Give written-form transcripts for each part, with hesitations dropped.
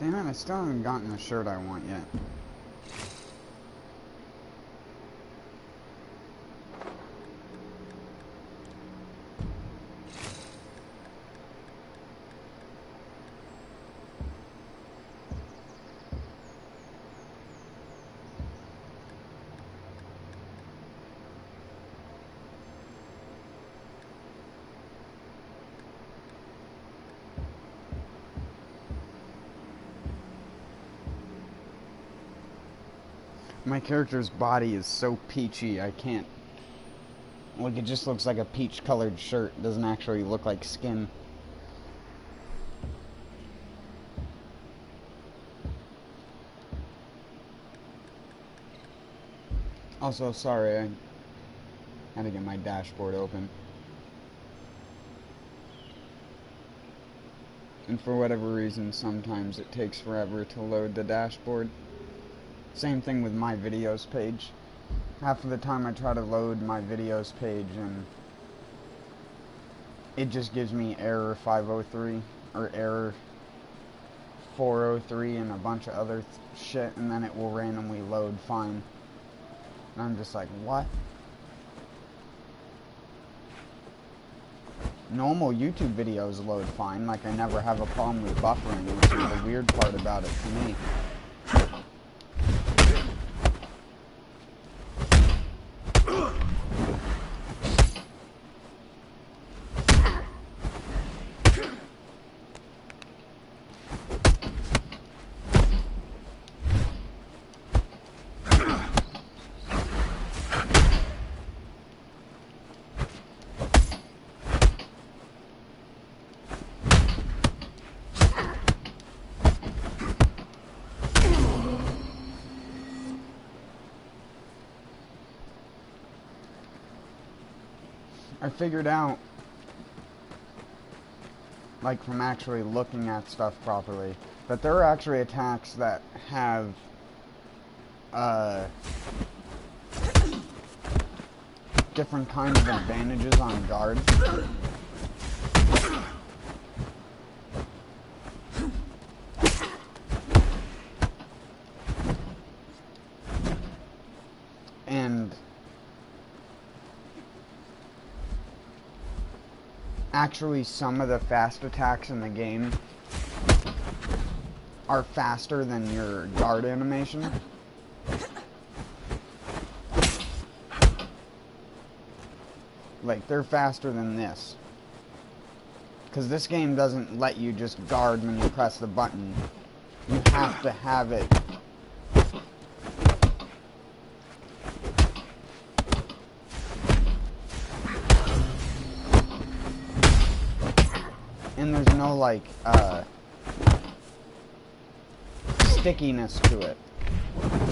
Damn it, I still haven't gotten the shirt I want yet. My character's body is so peachy, I can't... Like, it just looks like a peach-colored shirt. It doesn't actually look like skin. Also, sorry, I had to get my dashboard open. And for whatever reason, sometimes it takes forever to load the dashboard. Same thing with my videos page. Half of the time I try to load my videos page and it just gives me error 503 or error 403 and a bunch of other shit, and then it will randomly load fine. And I'm just like, what? Normal YouTube videos load fine, like I never have a problem with buffering, which is the weird part about it to me. I figured out, like from actually looking at stuff properly, that there are actually attacks that have different kinds of advantages on guard. And actually, some of the fast attacks in the game are faster than your guard animation. Like, they're faster than this. Because this game doesn't let you just guard when you press the button. You have to have it. And there's no, like, stickiness to it.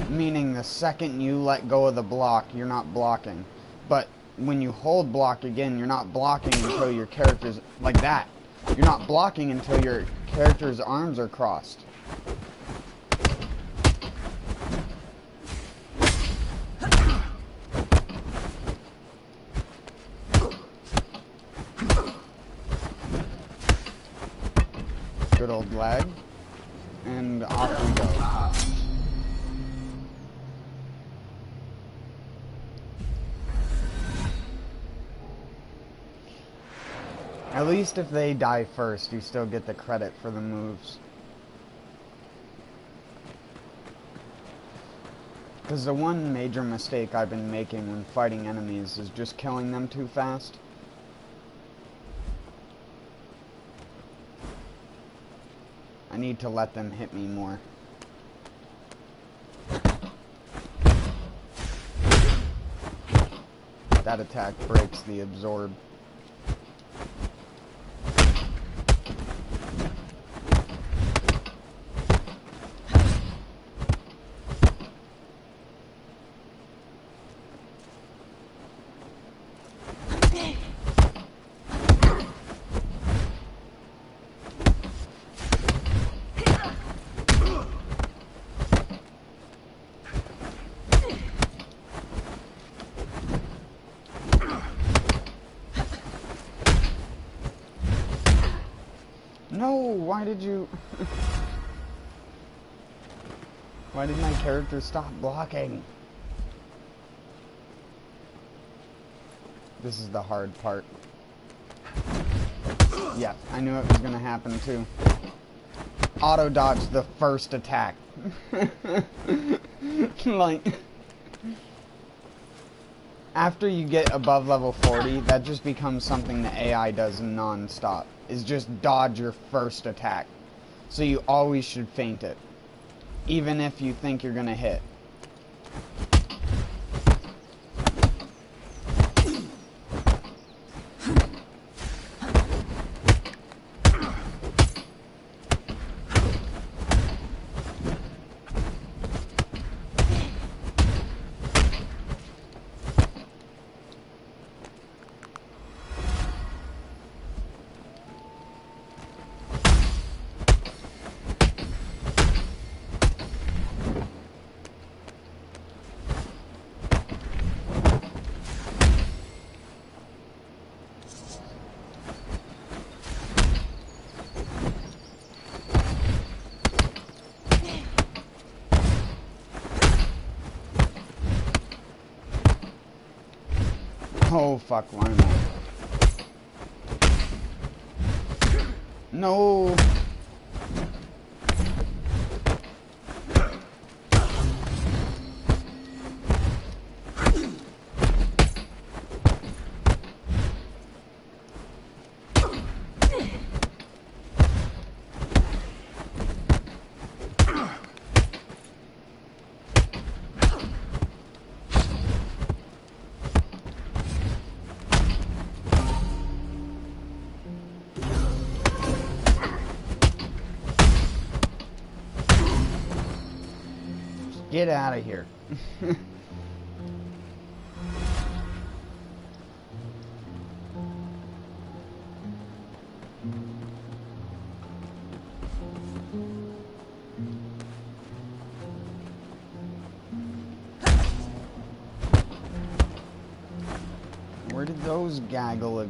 Meaning the second you let go of the block, you're not blocking. But when you hold block again, you're not blocking until your character's... like that. You're not blocking until your character's arms are crossed. Good old lag, and off we go. At least if they die first, you still get the credit for the moves. Because the one major mistake I've been making when fighting enemies is just killing them too fast. I need to let them hit me more. That attack breaks the absorb. No, why did you... Why did my character stop blocking? This is the hard part. Yeah, I knew it was gonna happen too. Auto dodge the first attack. Like, after you get above level 40, that just becomes something the AI does non-stop. Is just dodge your first attack. So you always should feint it, even if you think you're gonna hit. Oh, fuck, why am I? No! Get out of here. Where did those gaggle of...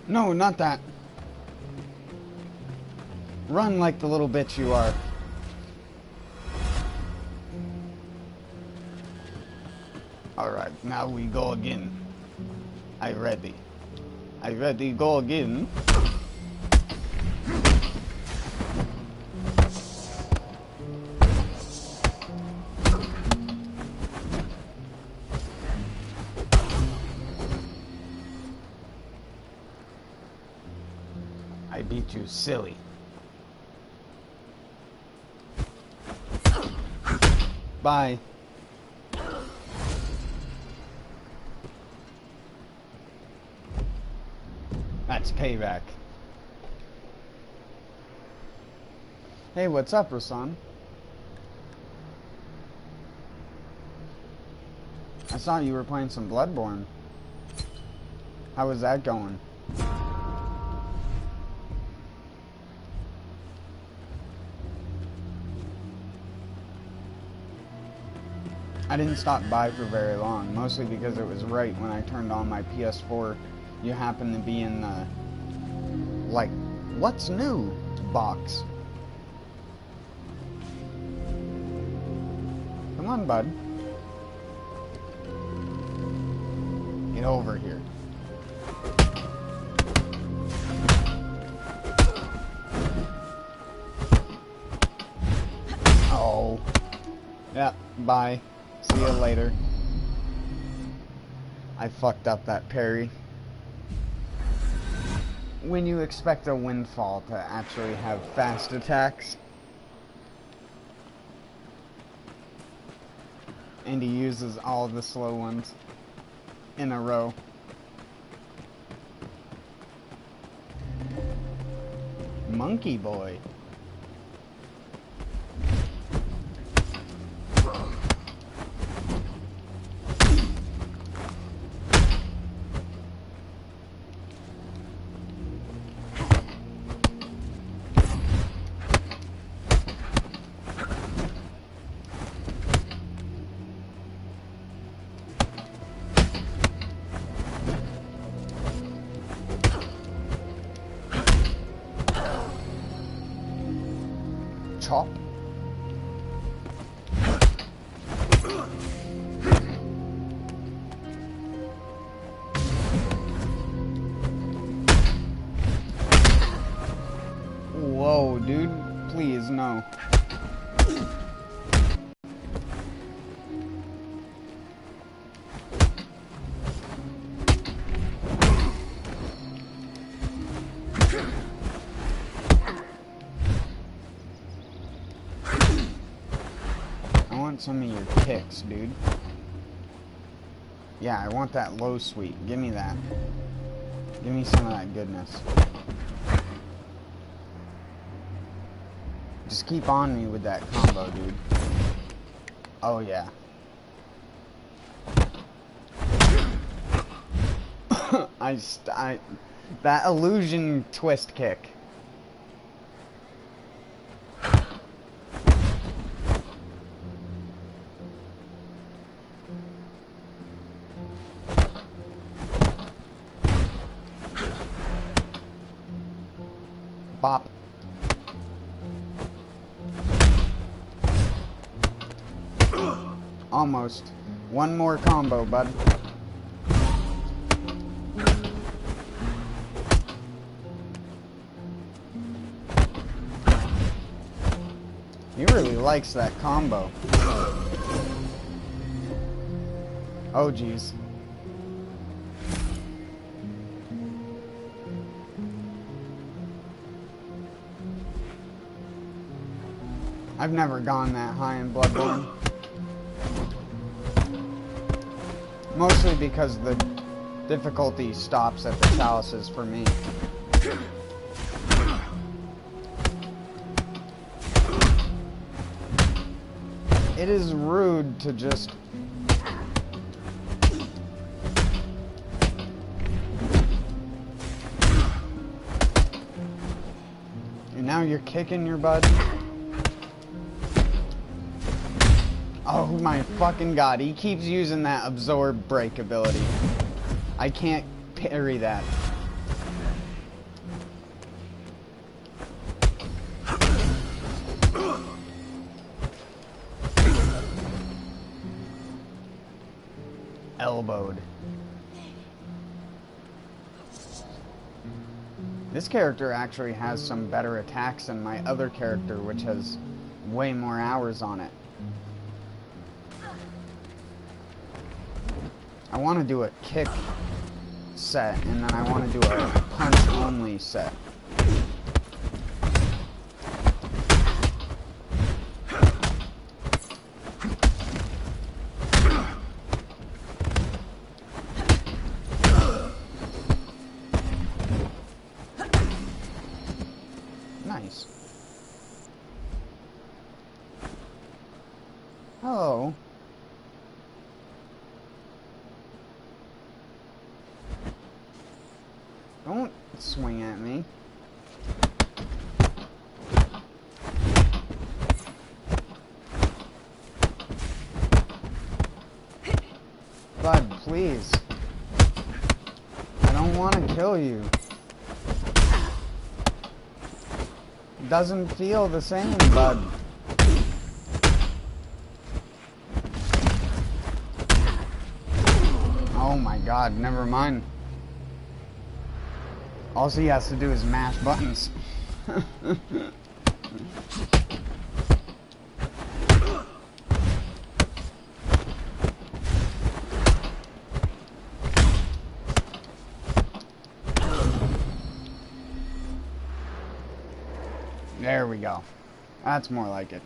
No, not that. Run like the little bitch you are. Alright, now we go again. I ready. I ready go again. I beat you silly. Bye. That's payback. Hey, what's up, Rasan? I saw you were playing some Bloodborne. How was that going? I didn't stop by for very long, mostly because it was right when I turned on my PS4. You happened to be in the, like, what's new box. Come on, bud. Get over here. Oh. Yeah, bye. See you later. I fucked up that parry. When you expect a windfall to actually have fast attacks, And he uses all the slow ones in a row. Monkey boy. Chop. Whoa, dude. Please, no. I want some of your kicks, dude. Yeah, I want that low sweep. Give me that. Give me some of that goodness. Just keep on me with that combo, dude. Oh, yeah. That illusion twist kick. Bop. Almost. One more combo, bud. He really likes that combo. Oh, geez. I've never gone that high in Bloodborne. Mostly because the difficulty stops at the chalices for me. It is rude to just... And now you're kicking your butt. Oh my fucking god, he keeps using that absorb break ability. I can't parry that. Elbowed. This character actually has some better attacks than my other character, which has way more hours on it. I want to do a kick set, and then I want to do a punch-only set. Nice. Hello. Don't swing at me. Bud, please. I don't want to kill you. It doesn't feel the same, bud. Oh my god, never mind. All he has to do is mash buttons. There we go. That's more like it.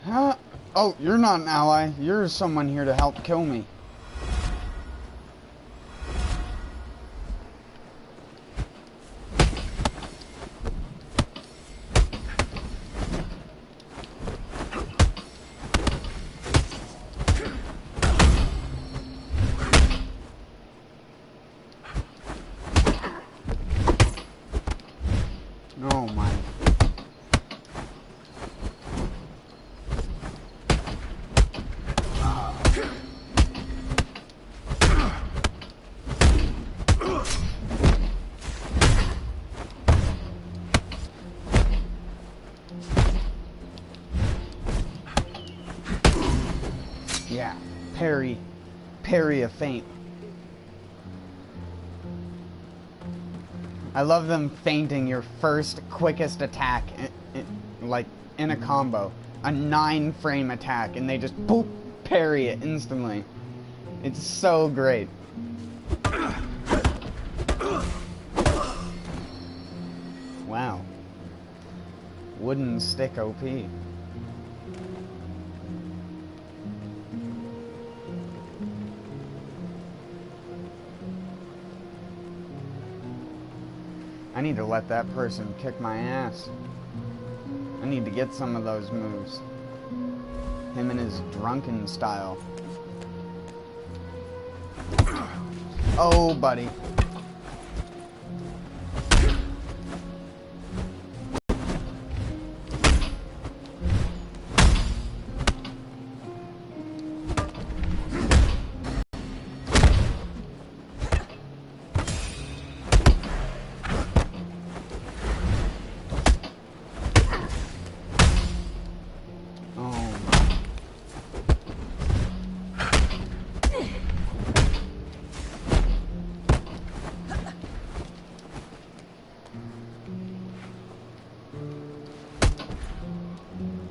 Huh? Oh, you're not an ally. You're someone here to help kill me. Oh my. Yeah, parry a feint. I love them feinting your first quickest attack, like in a combo, a 9-frame attack, and they just boop parry it instantly. It's so great. Wow. Wooden stick OP. I need to let that person kick my ass. I need to get some of those moves. Him and his drunken style. Oh, buddy.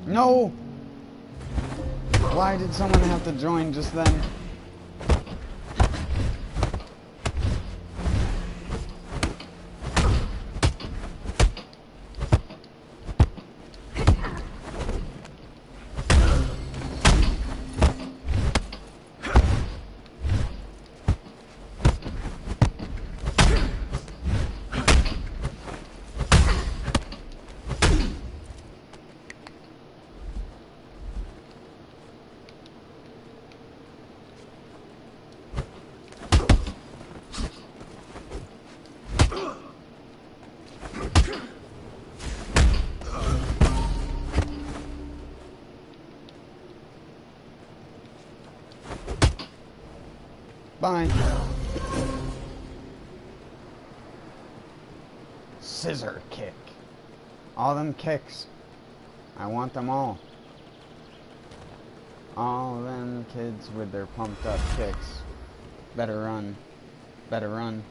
No! Why did someone have to join just then? Bye. Scissor kick. All them kicks. I want them all. All them kids with their pumped up kicks. Better run. Better run.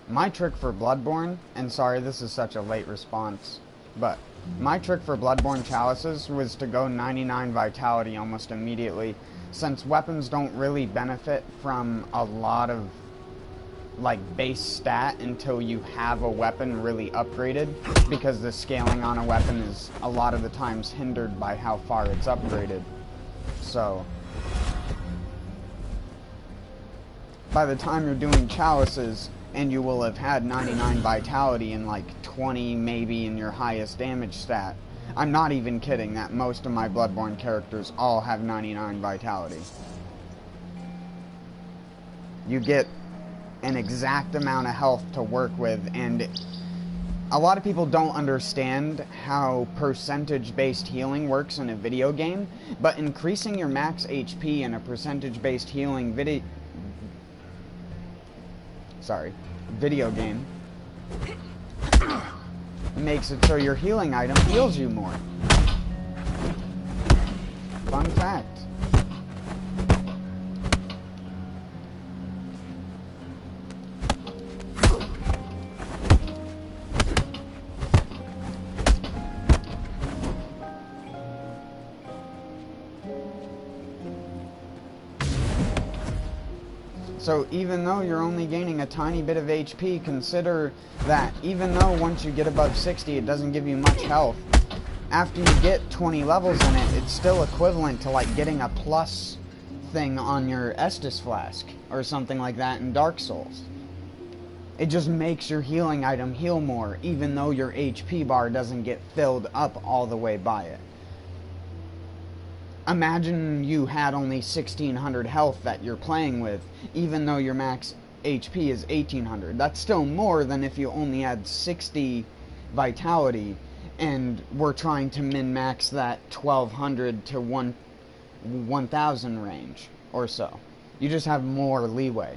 My trick for Bloodborne, and sorry this is such a late response, but my trick for Bloodborne chalices was to go 99 vitality almost immediately, since weapons don't really benefit from a lot of like base stat until you have a weapon really upgraded, because the scaling on a weapon is a lot of the times hindered by how far it's upgraded. So by the time you're doing chalices, and you will have had 99 vitality and like 20 maybe in your highest damage stat. I'm not even kidding that most of my Bloodborne characters all have 99 vitality. You get an exact amount of health to work with, and a lot of people don't understand how percentage-based healing works in a video game, but increasing your max HP in a percentage-based healing video game makes it so your healing item heals you more. Fun fact. So even though you're only gaining a tiny bit of HP, consider that even though once you get above 60 it doesn't give you much health, after you get 20 levels in it, it's still equivalent to like getting a plus thing on your Estus flask or something like that in Dark Souls. It just makes your healing item heal more, even though your HP bar doesn't get filled up all the way by it. Imagine you had only 1600 health that you're playing with, even though your max HP is 1800. That's still more than if you only had 60 vitality and we're trying to min-max that 1200 to 1000 range or so. You just have more leeway.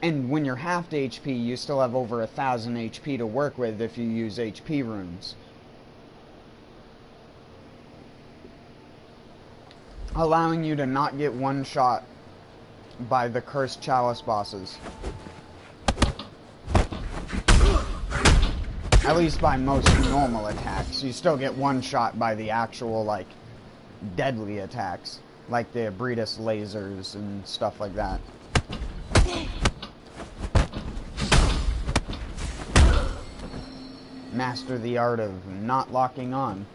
And when you're half to HP, you still have over 1000 HP to work with if you use HP runes. Allowing you to not get one shot by the cursed chalice bosses. At least by most normal attacks. You still get one shot by the actual, like, deadly attacks. Like the Abretus lasers and stuff like that. Master the art of not locking on.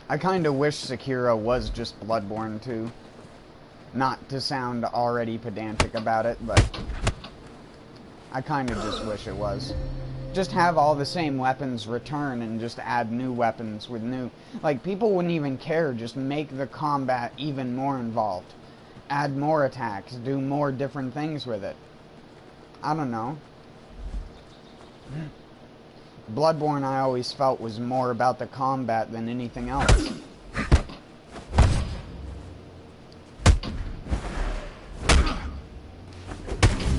I kinda wish Sekiro was just Bloodborne too. Not to sound already pedantic about it, but I kinda just wish it was. Just have all the same weapons return and just add new weapons with new... Like, people wouldn't even care, just make the combat even more involved. Add more attacks, do more different things with it. I don't know. Bloodborne, I always felt, was more about the combat than anything else.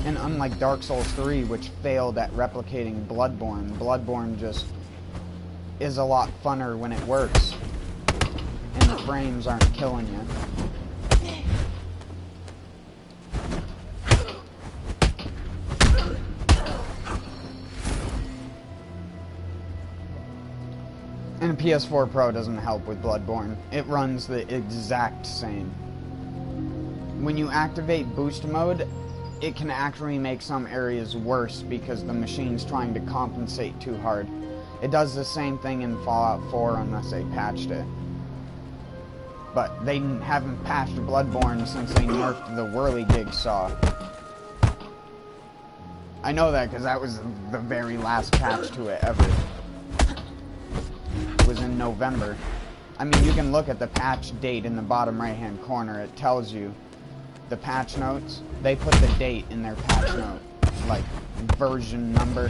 And unlike Dark Souls 3, which failed at replicating Bloodborne, Bloodborne just is a lot funner when it works. And the frames aren't killing you. And PS4 Pro doesn't help with Bloodborne. It runs the exact same. When you activate boost mode, it can actually make some areas worse because the machine's trying to compensate too hard. It does the same thing in Fallout 4 unless they patched it. But they haven't patched Bloodborne since they nerfed the whirligig saw. I know that because that was the very last patch to it ever. Was in November. I mean, you can look at the patch date in the bottom right hand corner. It tells you the patch notes. They put the date in their patch note, like version number.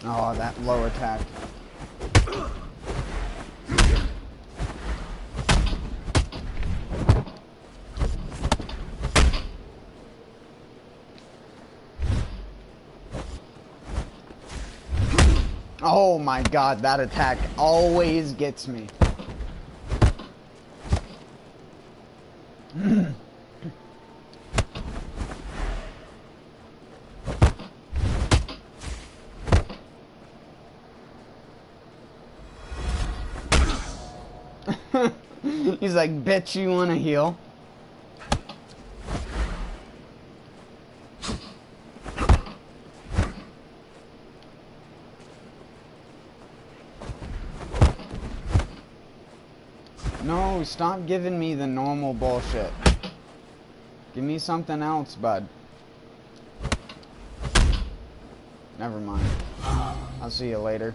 Oh, that low attack. Oh my god, that attack always gets me. He's like, bitch, you wanna heal? No, stop giving me the normal bullshit. Give me something else, bud. Never mind. I'll see you later.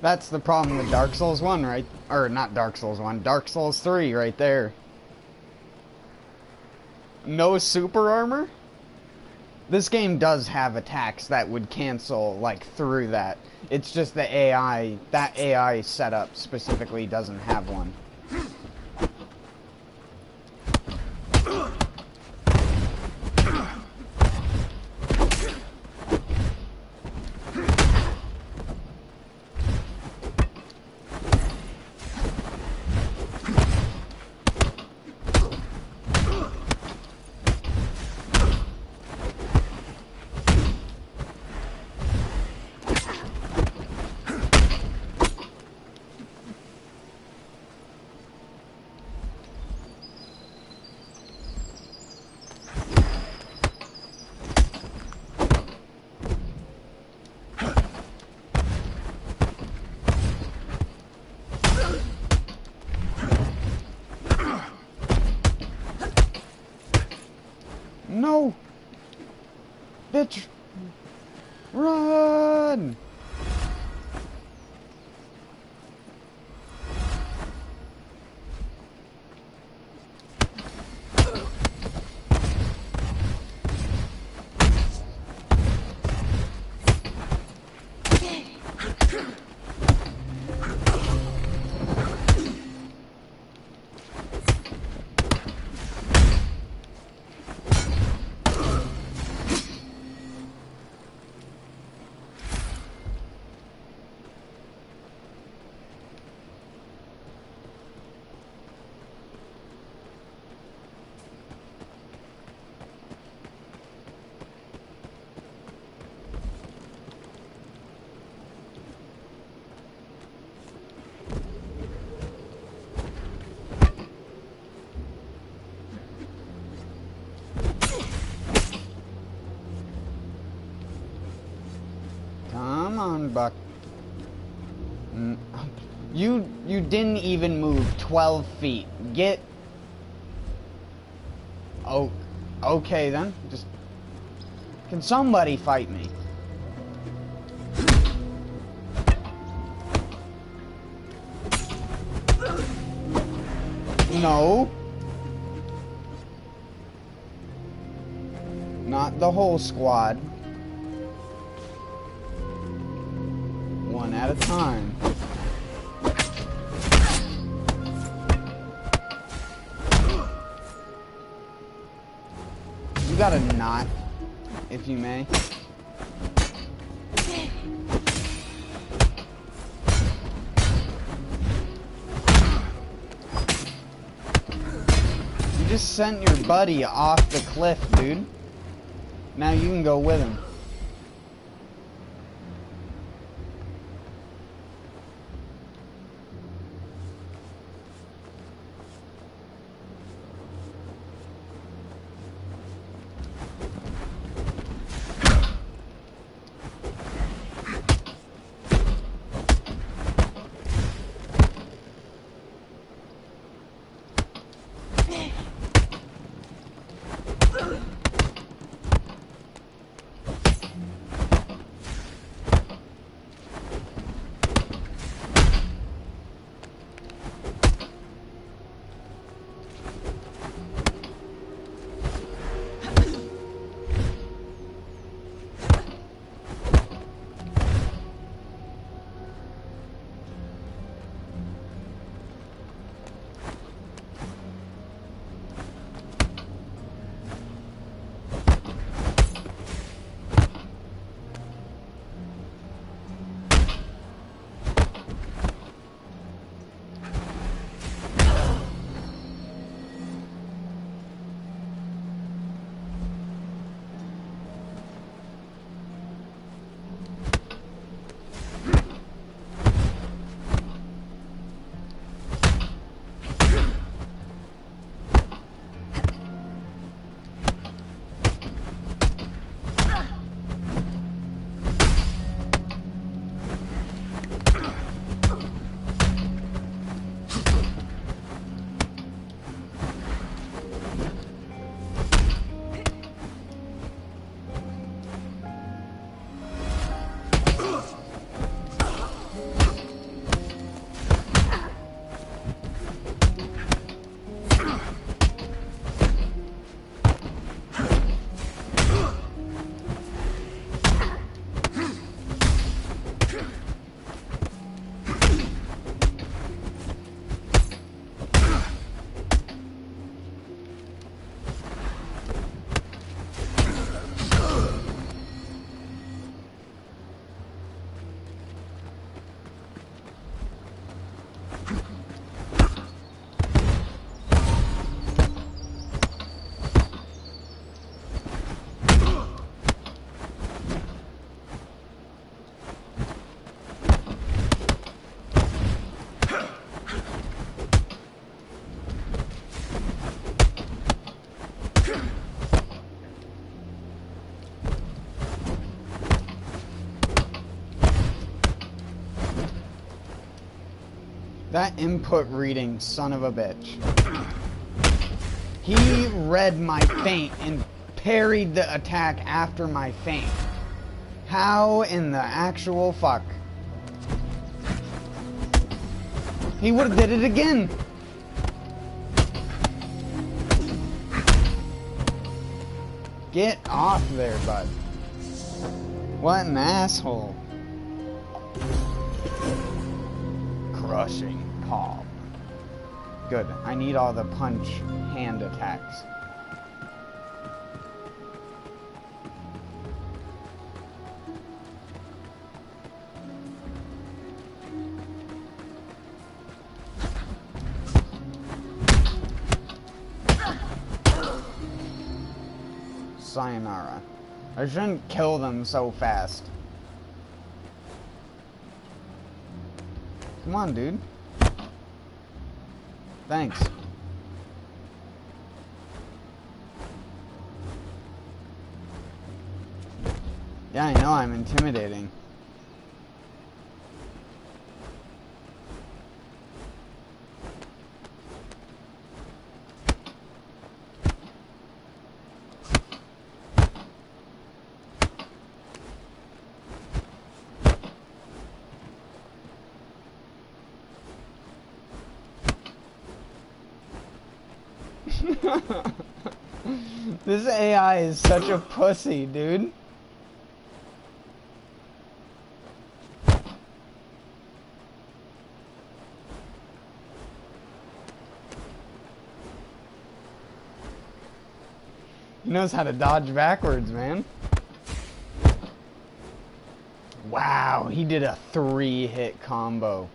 That's the problem with Dark Souls 1, right? Or not Dark Souls 1, Dark Souls 3 right there. No super armor? This game does have attacks that would cancel, like, through that. It's just the AI, that AI setup specifically doesn't have one. No! Bitch! Run! Come on, Buck. You didn't even move 12 feet. Get... Oh, okay then. Just... Can somebody fight me? No. Not the whole squad. One at a time. You gotta not, if you may. You just sent your buddy off the cliff, dude. Now you can go with him. That input reading son of a bitch. He read my feint and parried the attack after my feint. How in the actual fuck? He would have did it again. Get off there, bud. What an asshole. Crushing palm. Good. I need all the punch hand attacks. Sayonara. I shouldn't kill them so fast. Come on, dude. Thanks. Yeah, I know I'm intimidating. This AI is such a pussy, dude. He knows how to dodge backwards, man. Wow, he did a 3-hit combo.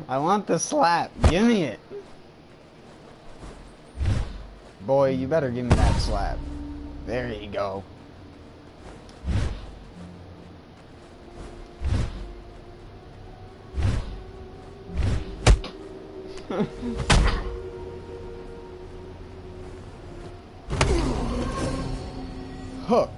I want the slap. Give me it. Boy, you better give me that slap. There you go. Hook.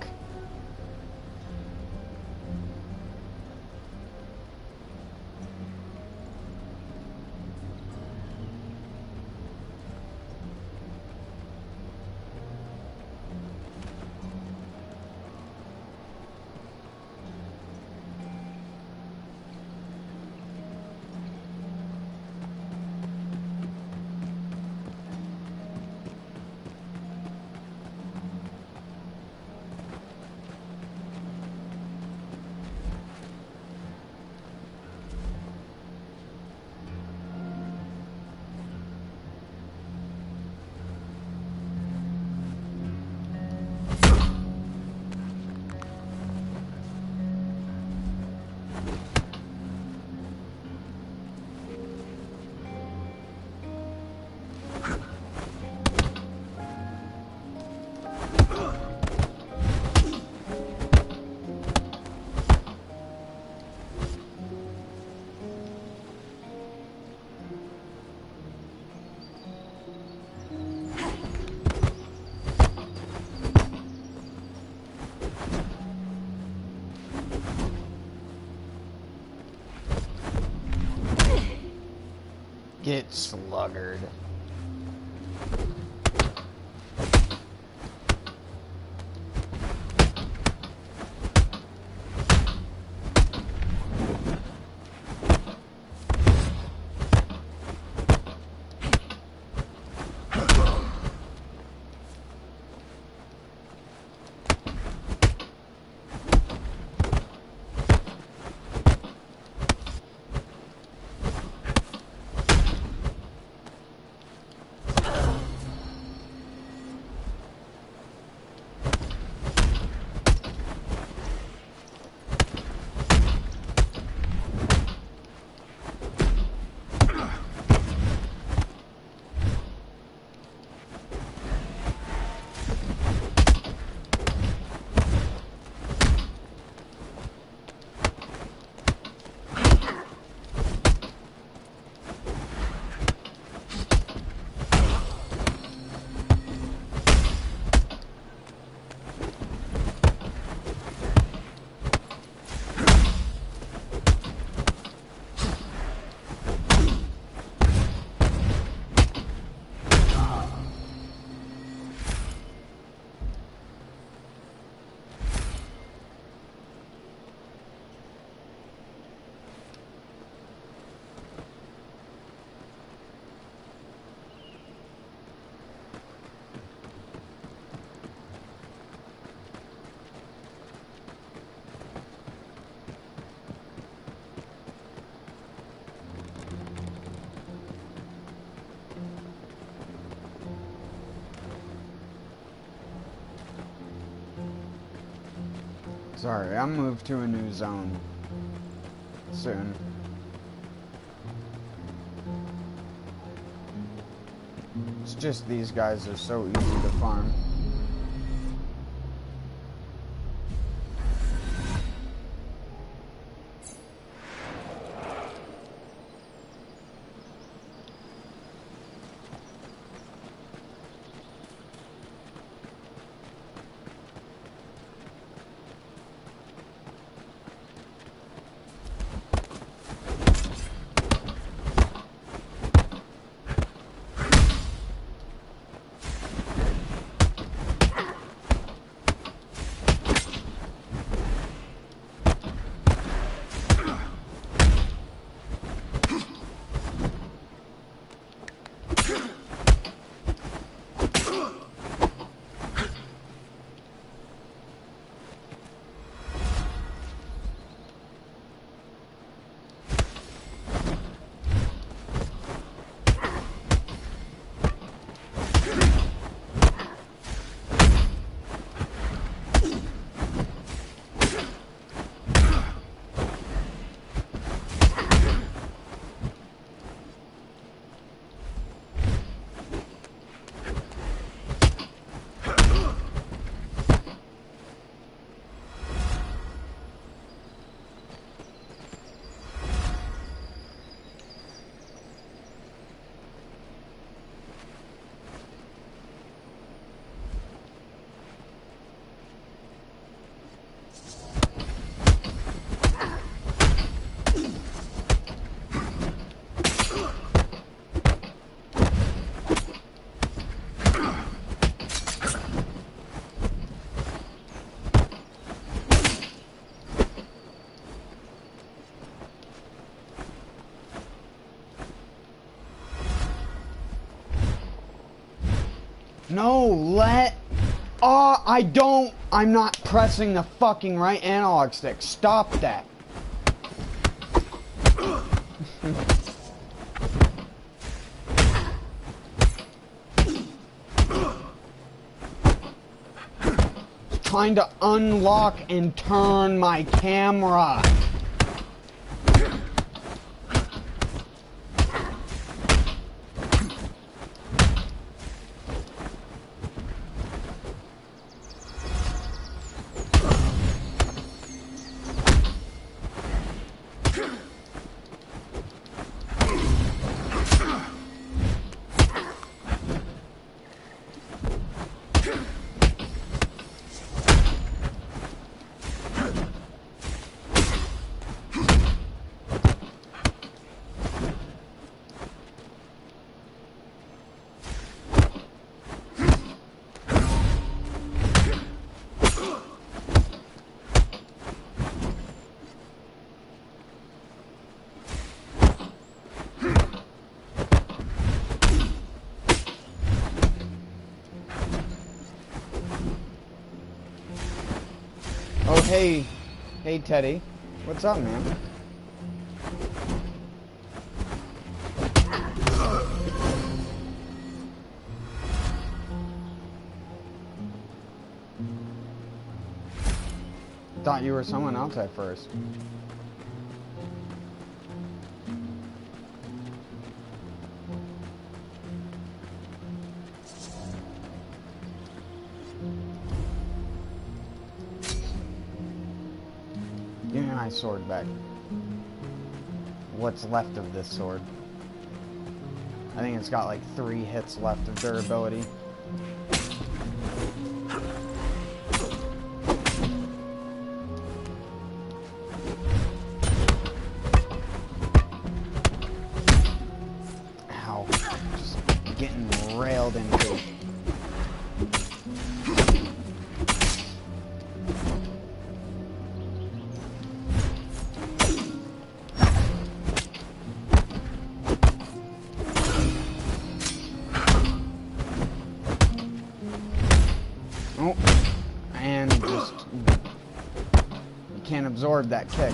Get sluggard. Sorry, I'll move to a new zone soon. It's just these guys are so easy to farm. No, I'm not pressing the fucking right analog stick. Stop that. Trying to unlock and turn my camera. Oh, hey. Hey, Teddy. What's up, man? Thought you were someone else at first. Give me my sword back. What's left of this sword? I think it's got like 3 hits left of durability. Ow. Just getting railed into. Oh, and just you can't absorb that kick.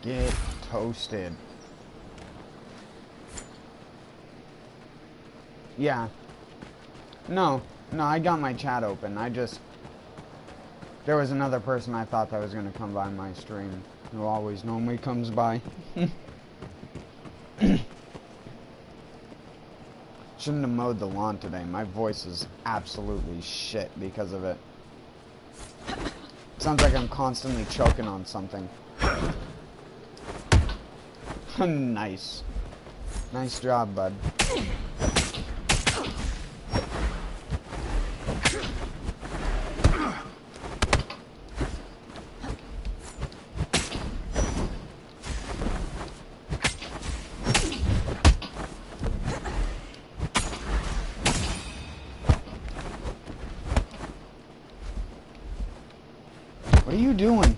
Get toasted. Yeah. No, I got my chat open. There was another person I thought that was going to come by my stream, who always normally comes by. Shouldn't have mowed the lawn today. My voice is absolutely shit because of it. Sounds like I'm constantly choking on something. Nice. Nice job, bud. What are you doing?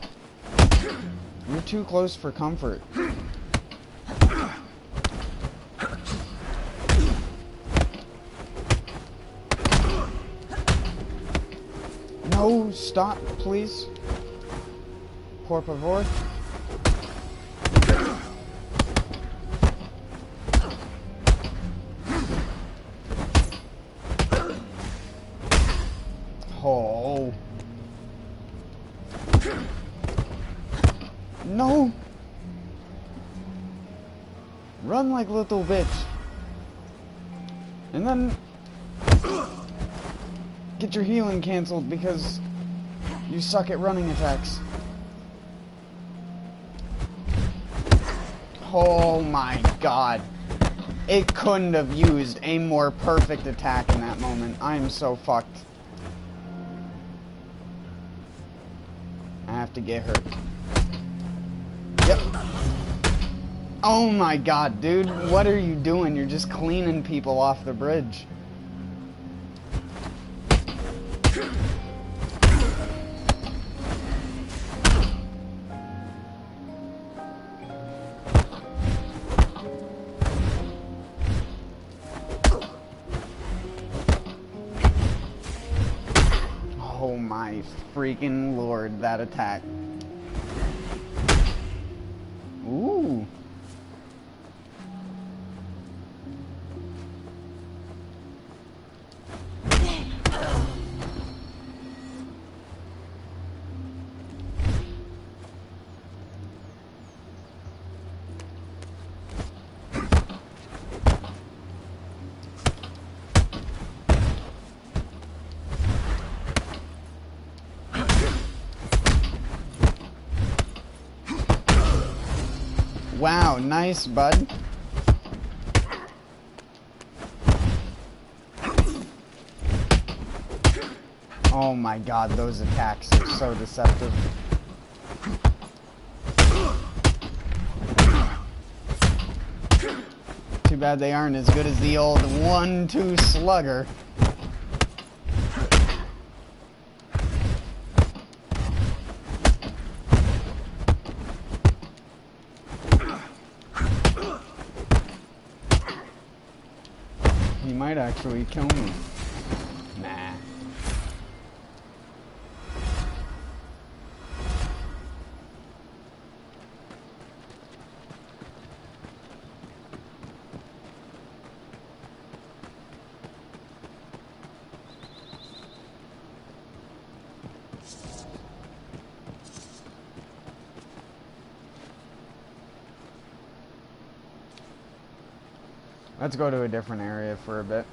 You're too close for comfort. No, stop, please. Por favor. Oh. No! Run like little bitch. And then get your healing canceled because you suck at running attacks. Oh my god. It couldn't have used a more perfect attack in that moment. I am so fucked. I have to get her. Yep. Oh my god, dude. What are you doing? You're just cleaning people off the bridge. Oh my freaking lord, that attack. Ooh. Wow, nice, bud. Oh my god, those attacks are so deceptive. Too bad they aren't as good as the old 1-2 slugger. He might actually kill me. Nah. Let's go to a different area for a bit.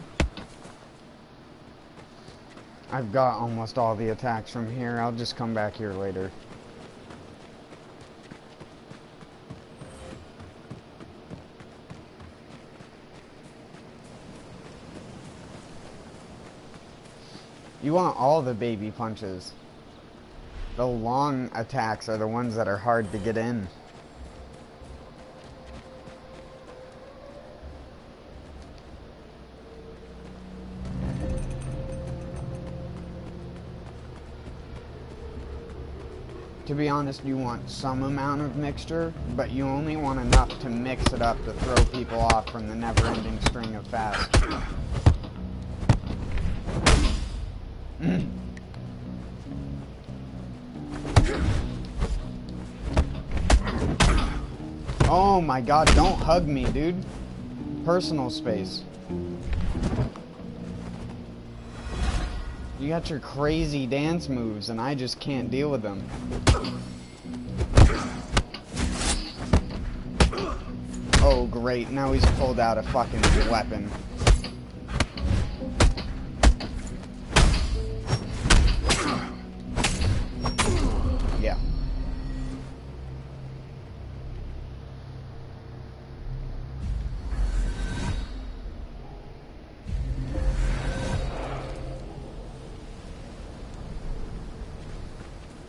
I've got almost all the attacks from here. I'll just come back here later. You want all the baby punches. The long attacks are the ones that are hard to get in. To be honest, you want some amount of mixture, but you only want enough to mix it up to throw people off from the never-ending string of fast. Oh my god, don't hug me, dude. Personal space. You got your crazy dance moves, and I just can't deal with them. Oh, great. Now he's pulled out a fucking weapon. Yeah.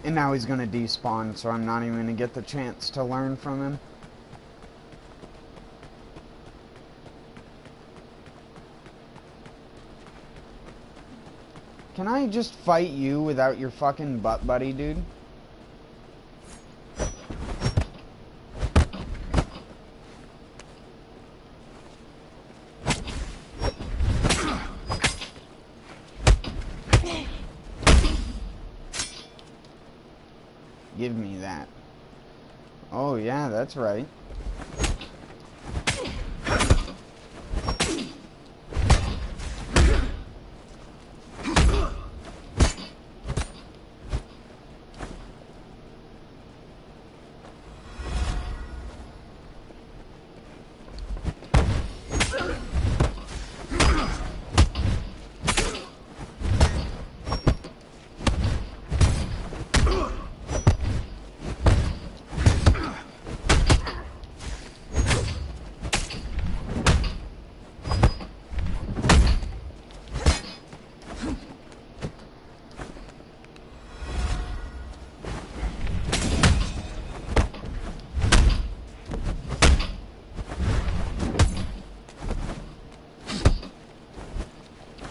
And now he's gonna despawn, so I'm not even gonna get the chance to learn from him. Can I just fight you without your fucking butt buddy, dude? Give me that. Oh yeah, that's right.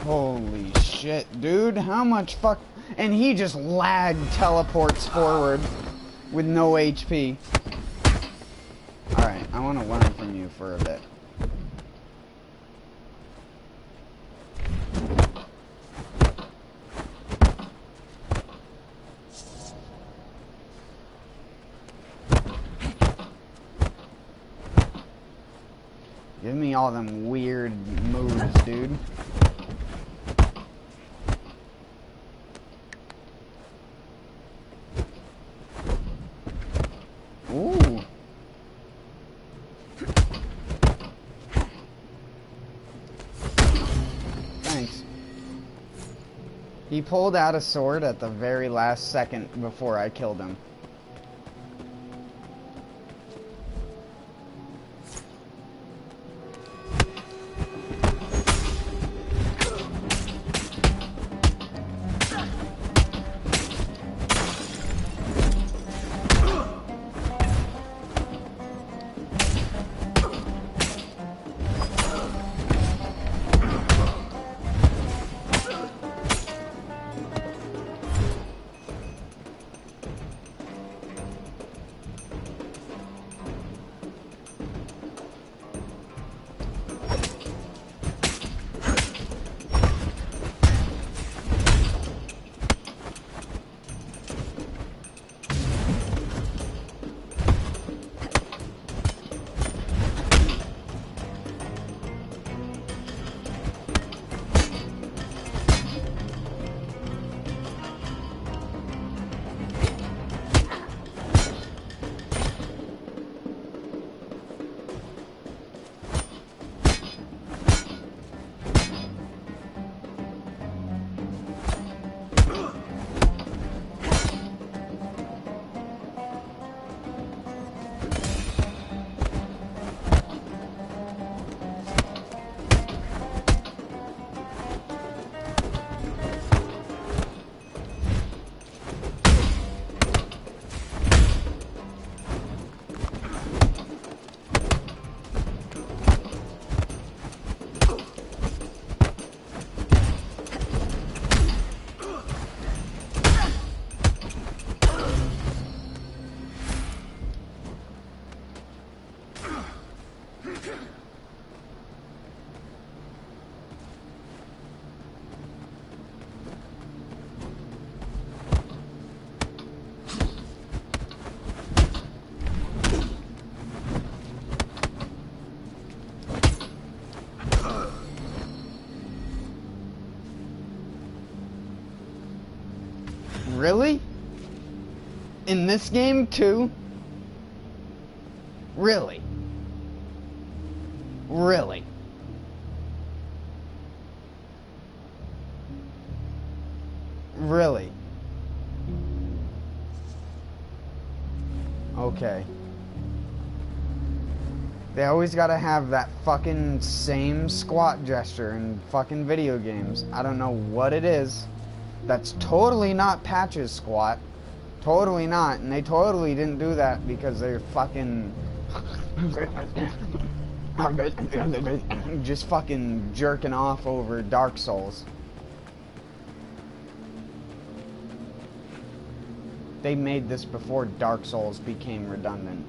Holy shit, dude. How much fuck... And he just teleports forward with no HP. Alright, I want to learn from you for a bit. Give me all them weird moves, dude. Ooh. Thanks. He pulled out a sword at the very last second before I killed him. this game too? Really? Really? Really? Okay. They always gotta have that fucking same squat gesture in fucking video games. I don't know what it is. That's totally not Patch's squat. Totally not. And they totally didn't do that because they're fucking... just fucking jerking off over Dark Souls. They made this before Dark Souls became redundant.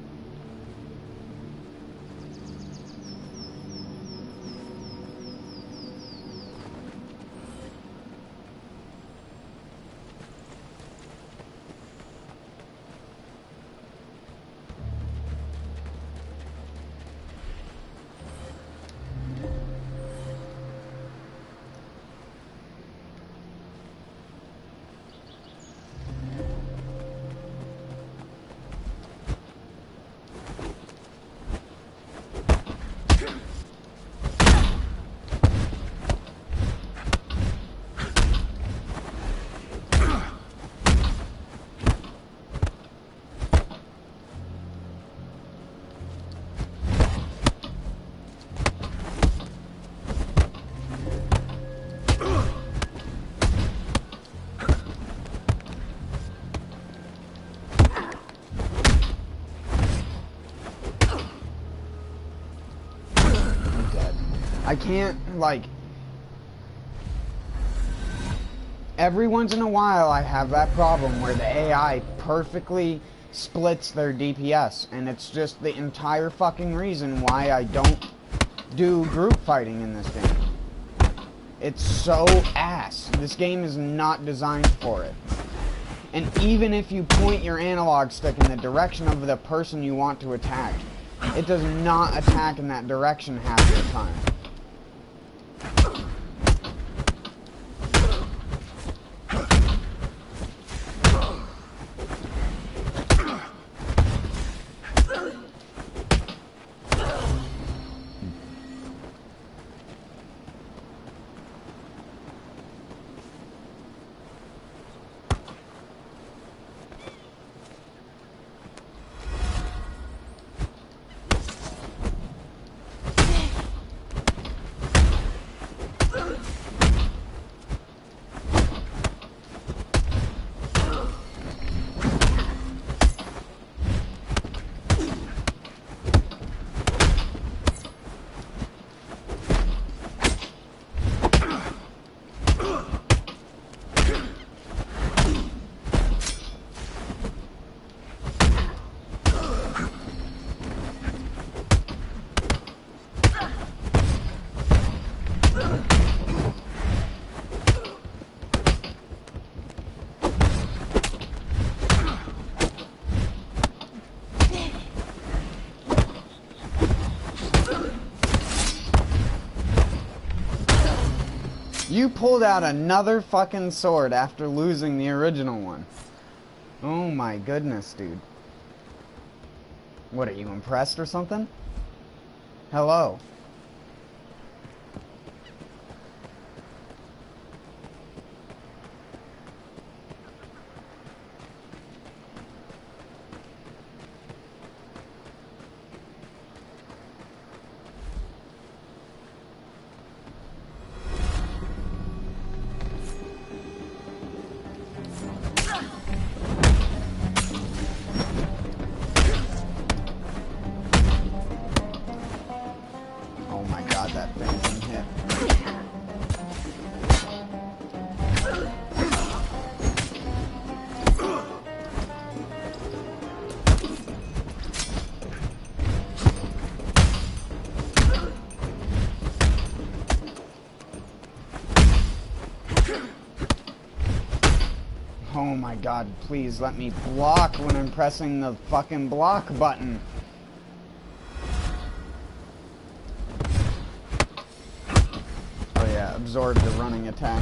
I can't, like, every once in a while I have that problem where the AI perfectly splits their DPS, and it's just the entire fucking reason why I don't do group fighting in this game. It's so ass. This game is not designed for it. And even if you point your analog stick in the direction of the person you want to attack, it does not attack in that direction half the time. You pulled out another fucking sword after losing the original one. Oh my goodness, dude. What, are you impressed or something? Hello. Oh my god, please let me block when I'm pressing the fucking block button. Oh yeah, absorb the running attack.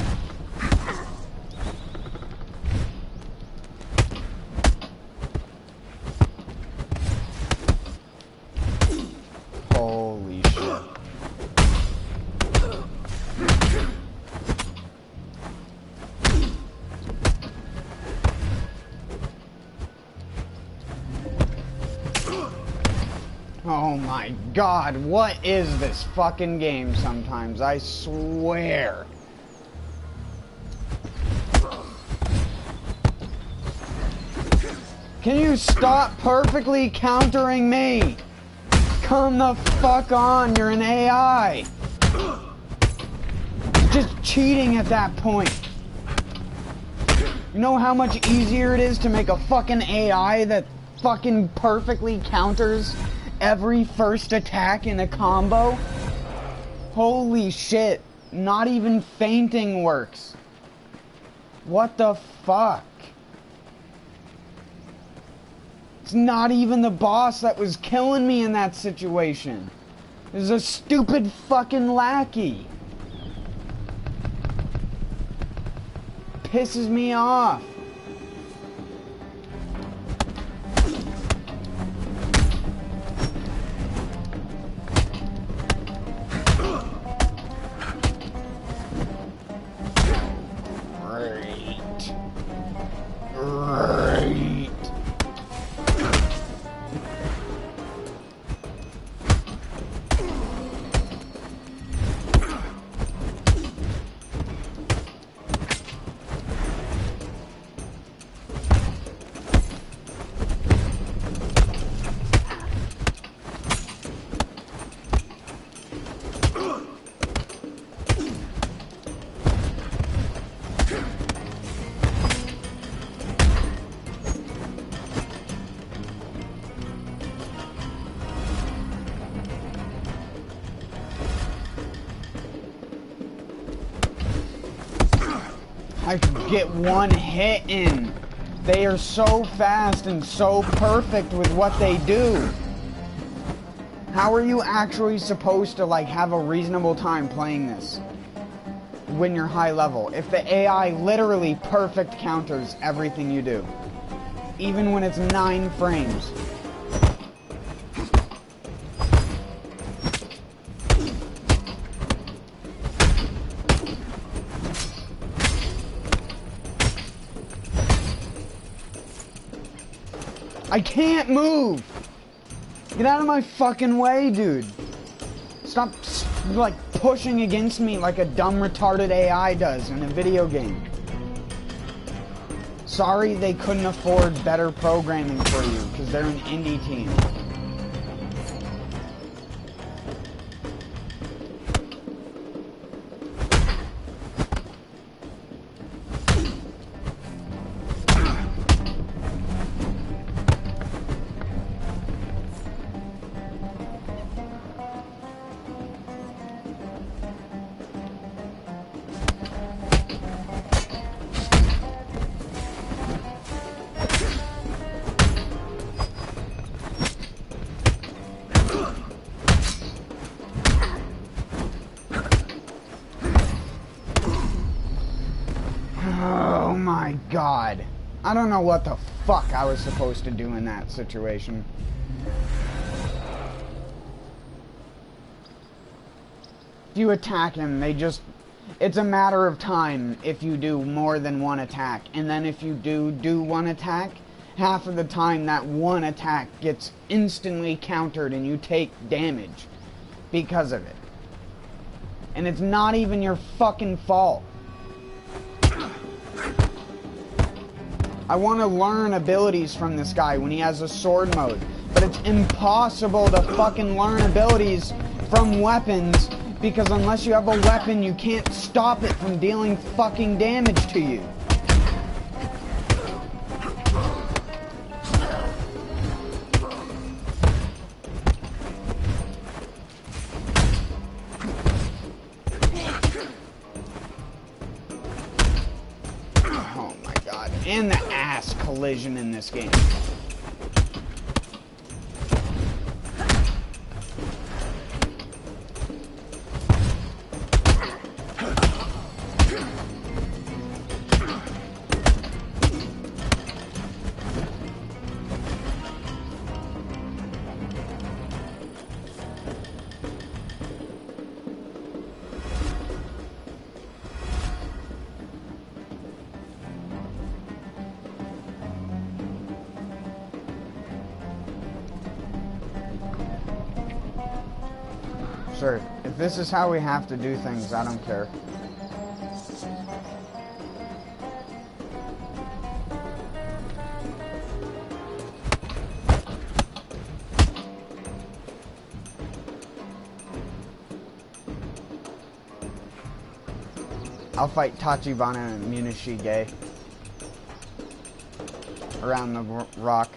Oh my god, what is this fucking game sometimes? I swear. Can you stop perfectly countering me? Come the fuck on, you're an AI. Just cheating at that point. You know how much easier it is to make a fucking AI that fucking perfectly counters every first attack in a combo? Holy shit. Not even fainting works. What the fuck? It's not even the boss that was killing me in that situation. It was a stupid fucking lackey. Pisses me off. Great. I could get one hit in. They are so fast and so perfect with what they do. How are you actually supposed to like have a reasonable time playing this when you're high level if the AI literally perfect counters everything you do, even when it's 9 frames? I can't move! Get out of my fucking way, dude. Stop, like, pushing against me like a dumb, retarded AI does in a video game. Sorry they couldn't afford better programming for you, because they're an indie team. Oh my god. I don't know what the fuck I was supposed to do in that situation. If you attack him, it's a matter of time if you do more than one attack. And then if you do one attack, half of the time that one attack gets instantly countered and you take damage because of it. And it's not even your fucking fault. I want to learn abilities from this guy when he has a sword mode, but it's impossible to fucking learn abilities from weapons because unless you have a weapon, you can't stop it from dealing fucking damage to you. And the ass collision in this game. Sure, if this is how we have to do things, I don't care. I'll fight Tachibana and Munishige around the rock.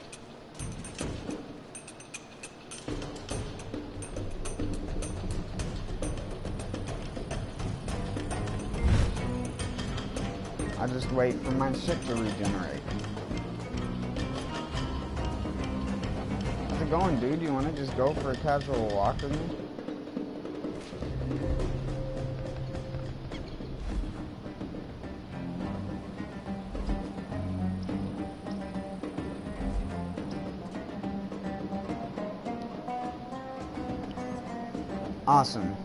I'll just wait for my shit to regenerate. How's it going, dude? You want to just go for a casual walk with me? Awesome.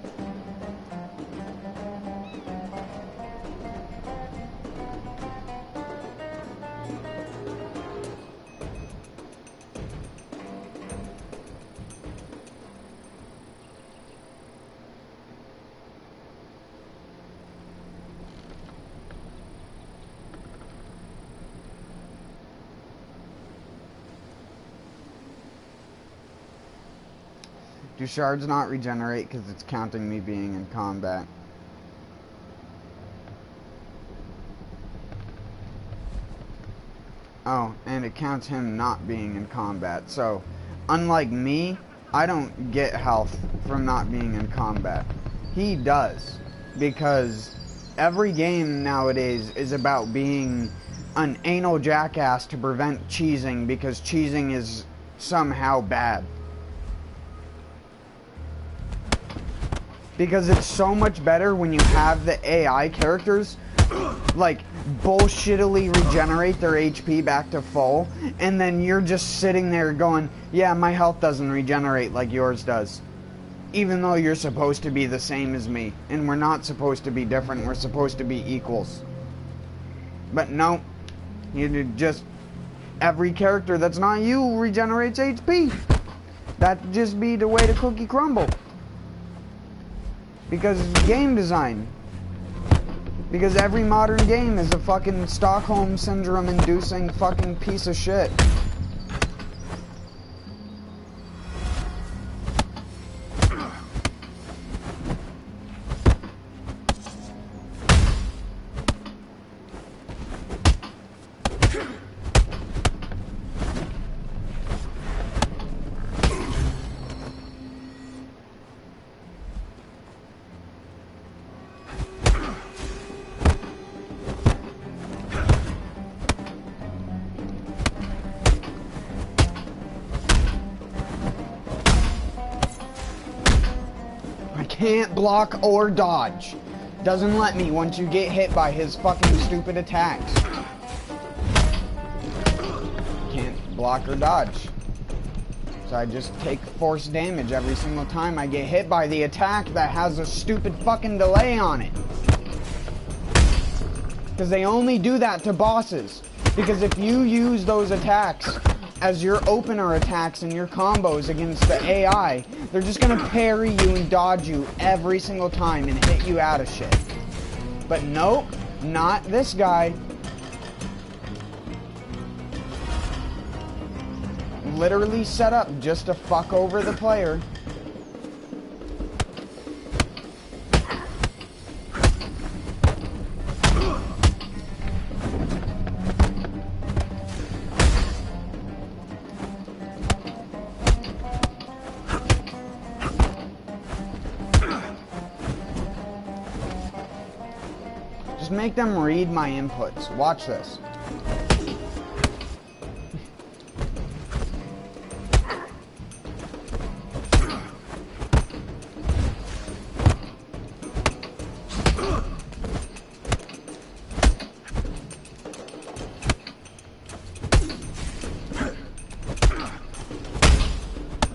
Do shards not regenerate because it's counting me being in combat? Oh, and it counts him not being in combat. So, unlike me, I don't get health from not being in combat. He does. Because every game nowadays is about being an anal jackass to prevent cheesing because cheesing is somehow bad. Because it's so much better when you have the AI characters, like, bullshittily regenerate their HP back to full, and then you're just sitting there going, yeah, my health doesn't regenerate like yours does. Even though you're supposed to be the same as me, and we're not supposed to be different, we're supposed to be equals. But no, you just, every character that's not you regenerates HP. That'd just be the way the cookie crumble. Because it's game design. Because every modern game is a fucking Stockholm Syndrome inducing fucking piece of shit. Can't block or dodge. Doesn't let me once you get hit by his fucking stupid attacks. Can't block or dodge. So I just take force damage every single time I get hit by the attack that has a stupid fucking delay on it. Because they only do that to bosses. Because if you use those attacks as your opener attacks and your combos against the AI, they're just gonna parry you and dodge you every single time and hit you out of shit. But nope, not this guy. Literally set up just to fuck over the player. Just make them read my inputs. Watch this.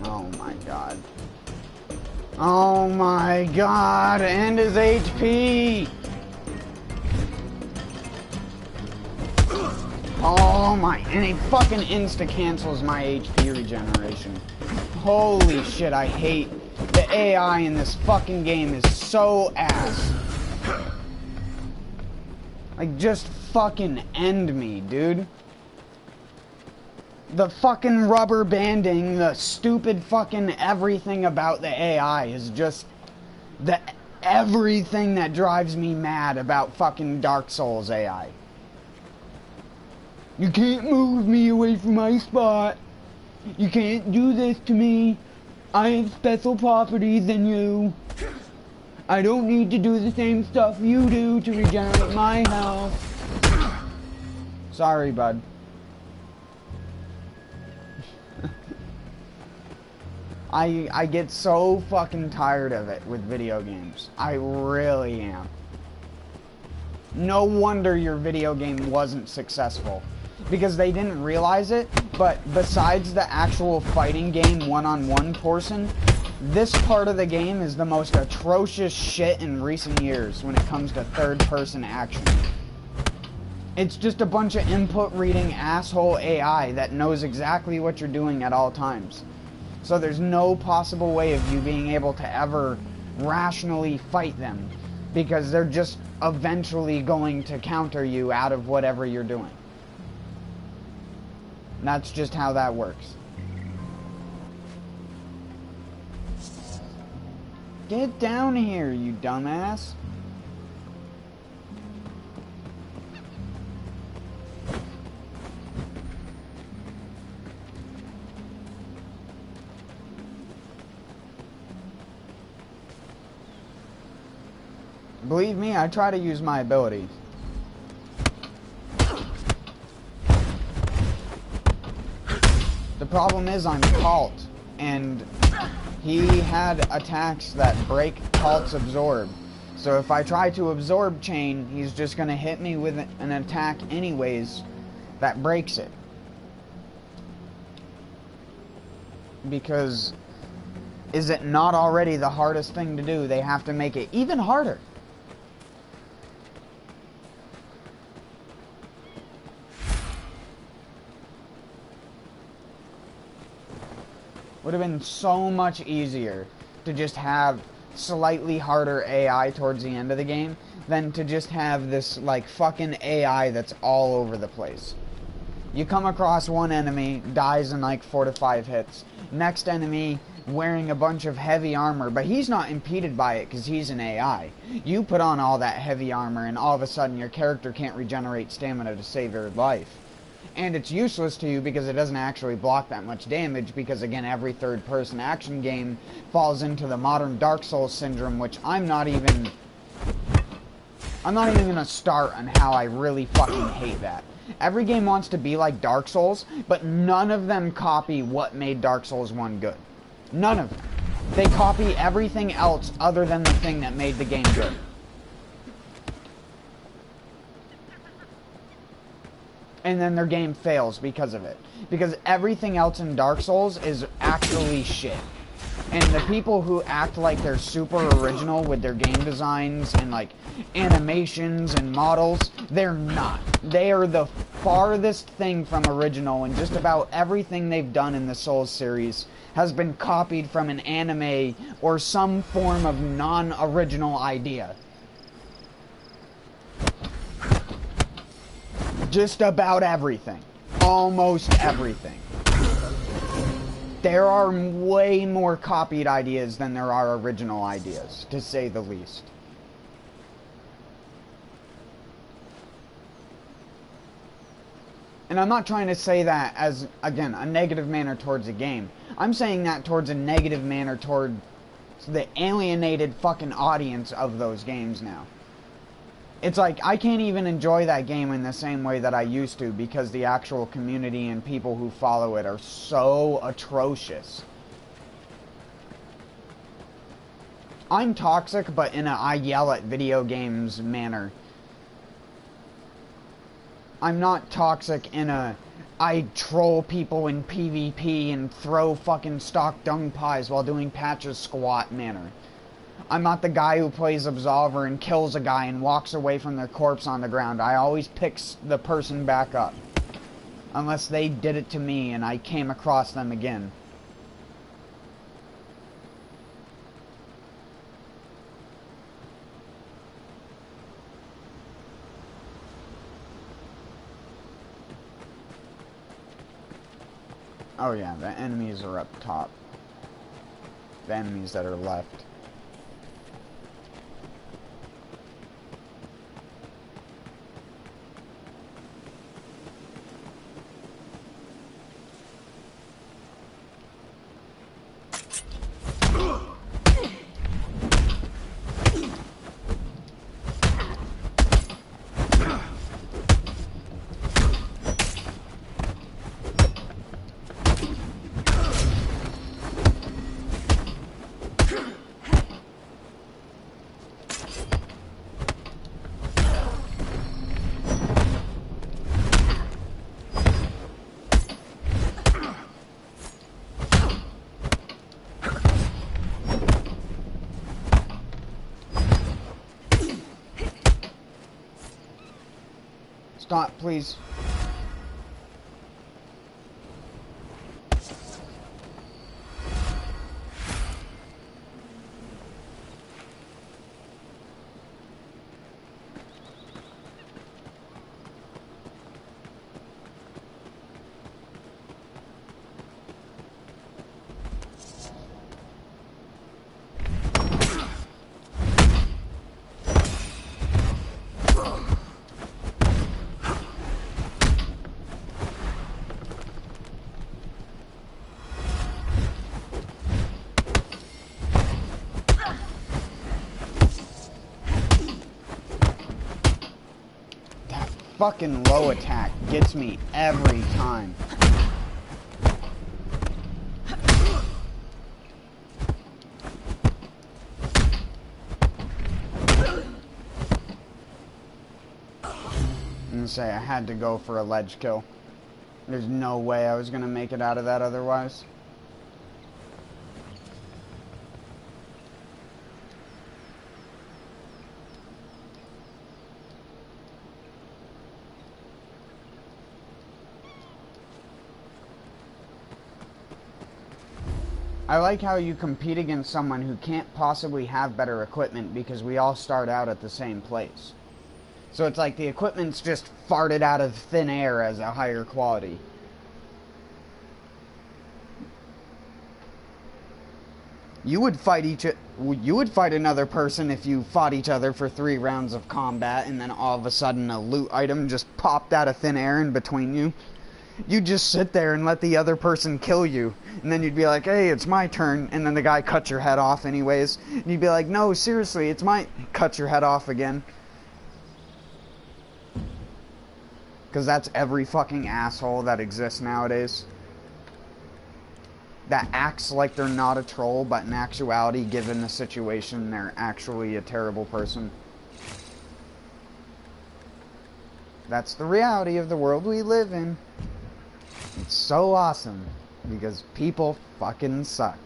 Oh my god. Oh my god, and his HP! Oh my, and he fucking insta-cancels my HP regeneration. Holy shit, I hate the AI in this fucking game is so ass. Like, just fucking end me, dude. The fucking rubber banding, the stupid fucking everything about the AI is just the everything that drives me mad about fucking Dark Souls AI. You can't move me away from my spot. You can't do this to me. I have special properties than you. I don't need to do the same stuff you do to regenerate my health. Sorry, bud. I get so fucking tired of it with video games. I really am. No wonder your video game wasn't successful. Because they didn't realize it, but besides the actual fighting game one-on-one portion, this part of the game is the most atrocious shit in recent years when it comes to third-person action. It's just a bunch of input-reading asshole AI that knows exactly what you're doing at all times. So there's no possible way of you being able to ever rationally fight them, because they're just eventually going to counter you out of whatever you're doing. That's just how that works. Get down here, you dumbass. Believe me, I try to use my abilities. The problem is I'm Cult, and he had attacks that break Cult's absorb. So if I try to absorb chain, he's just going to hit me with an attack anyways that breaks it. Because is it not already the hardest thing to do? They have to make it even harder. Would have been so much easier to just have slightly harder AI towards the end of the game than to just have this, like, fucking AI that's all over the place. You come across one enemy, dies in like 4 to 5 hits. Next enemy wearing a bunch of heavy armor, but he's not impeded by it because he's an AI. You put on all that heavy armor and all of a sudden your character can't regenerate stamina to save your life. And it's useless to you because it doesn't actually block that much damage, because again, every third-person action game falls into the modern Dark Souls syndrome, which I'm not even gonna start on how I really fucking hate that. Every game wants to be like Dark Souls, but none of them copy what made Dark Souls 1 good. None of them. They copy everything else other than the thing that made the game good. And then their game fails because of it. Because everything else in Dark Souls is actually shit. And the people who act like they're super original with their game designs and like animations and models, they're not. They are the farthest thing from original, and just about everything they've done in the Souls series has been copied from an anime or some form of non-original idea. Just about everything. Almost everything. There are way more copied ideas than there are original ideas, to say the least. And I'm not trying to say that as, again, a negative manner towards the game. I'm saying that towards a negative manner toward the alienated fucking audience of those games now. It's like, I can't even enjoy that game in the same way that I used to because the actual community and people who follow it are so atrocious. I'm toxic, but in a I yell at video games manner. I'm not toxic in a I troll people in PvP and throw fucking stock dung pies while doing patches squat manner. I'm not the guy who plays Absolver and kills a guy and walks away from their corpse on the ground. I always pick the person back up. Unless they did it to me and I came across them again. Oh yeah, the enemies are up top. The enemies that are left. Stop, please. Fucking low attack gets me every time. I'm gonna say I had to go for a ledge kill. There's no way I was gonna make it out of that otherwise. I like how you compete against someone who can't possibly have better equipment because we all start out at the same place. So it's like the equipment's just farted out of thin air as a higher quality. You would fight another person if you fought each other for 3 rounds of combat and then all of a sudden a loot item just popped out of thin air in between you. You'd just sit there and let the other person kill you. And then you'd be like, hey, it's my turn. And then the guy cuts your head off anyways. And you'd be like, no, seriously, it's my... Cut your head off again. Because that's every fucking asshole that exists nowadays. That acts like they're not a troll, but in actuality, given the situation, they're actually a terrible person. That's the reality of the world we live in. It's so awesome, because people fucking suck.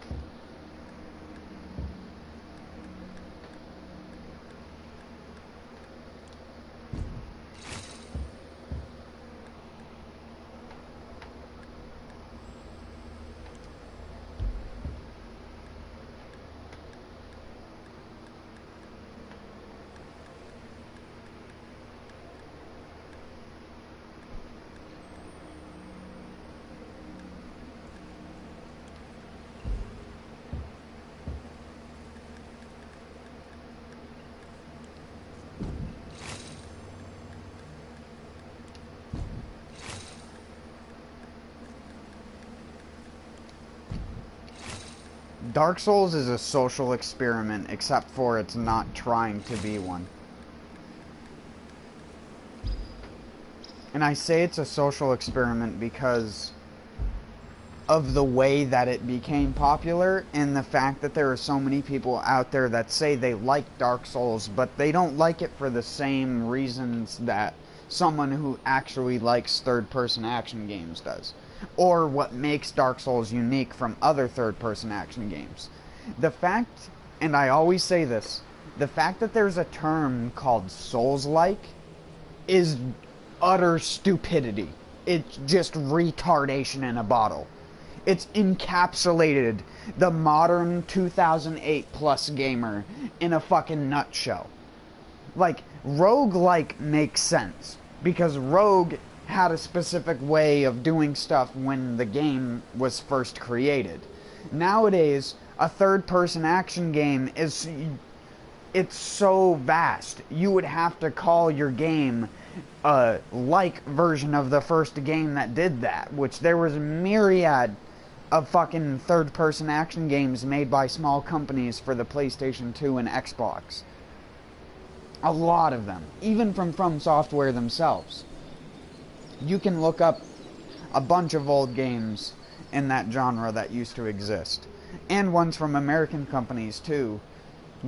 Dark Souls is a social experiment, except for it's not trying to be one. And I say it's a social experiment because of the way that it became popular and the fact that there are so many people out there that say they like Dark Souls, but they don't like it for the same reasons that someone who actually likes third-person action games does. Or what makes Dark Souls unique from other third-person action games. The fact, and I always say this, the fact that there's a term called Souls-like is utter stupidity. It's just retardation in a bottle. It's encapsulated the modern 2008 plus gamer in a fucking nutshell. Like, roguelike makes sense, because rogue had a specific way of doing stuff when the game was first created. Nowadays, a third-person action game it's so vast. You would have to call your game a like version of the first game that did that, which there was a myriad of fucking third-person action games made by small companies for the PlayStation 2 and Xbox. A lot of them, even from Software themselves. You can look up a bunch of old games in that genre that used to exist, and ones from American companies too.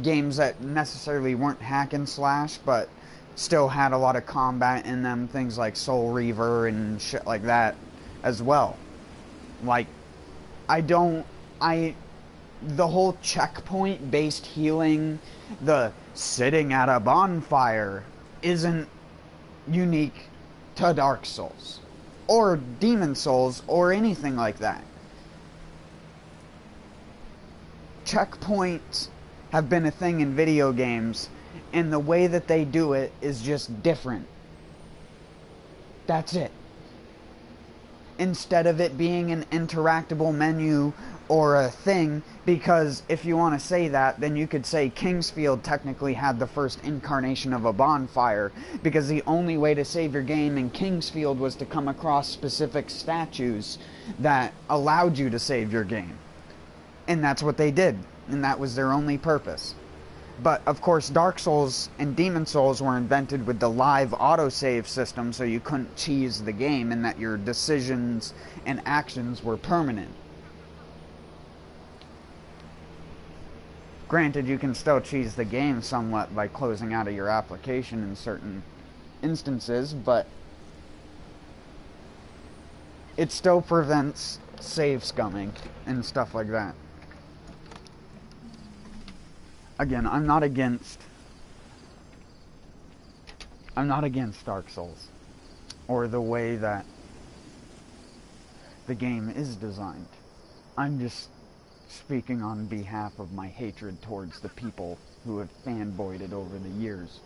Games that necessarily weren't hack and slash, but still had a lot of combat in them, things like Soul Reaver and shit like that as well. Like, the whole checkpoint based healing, the sitting at a bonfire isn't unique to Dark Souls or Demon Souls or anything like that. Checkpoints have been a thing in video games, and the way that they do it is just different. That's it. Instead of it being an interactable menu or a thing, because if you want to say that, then you could say Kingsfield technically had the first incarnation of a bonfire, because the only way to save your game in Kingsfield was to come across specific statues that allowed you to save your game. And that's what they did, and that was their only purpose. But, of course, Dark Souls and Demon Souls were invented with the live autosave system, so you couldn't cheese the game, and that your decisions and actions were permanent. Granted, you can still cheese the game somewhat by closing out of your application in certain instances, but it still prevents save scumming and stuff like that. Again, I'm not against Dark Souls or the way that the game is designed. I'm just speaking on behalf of my hatred towards the people who have fanboyed it over the years,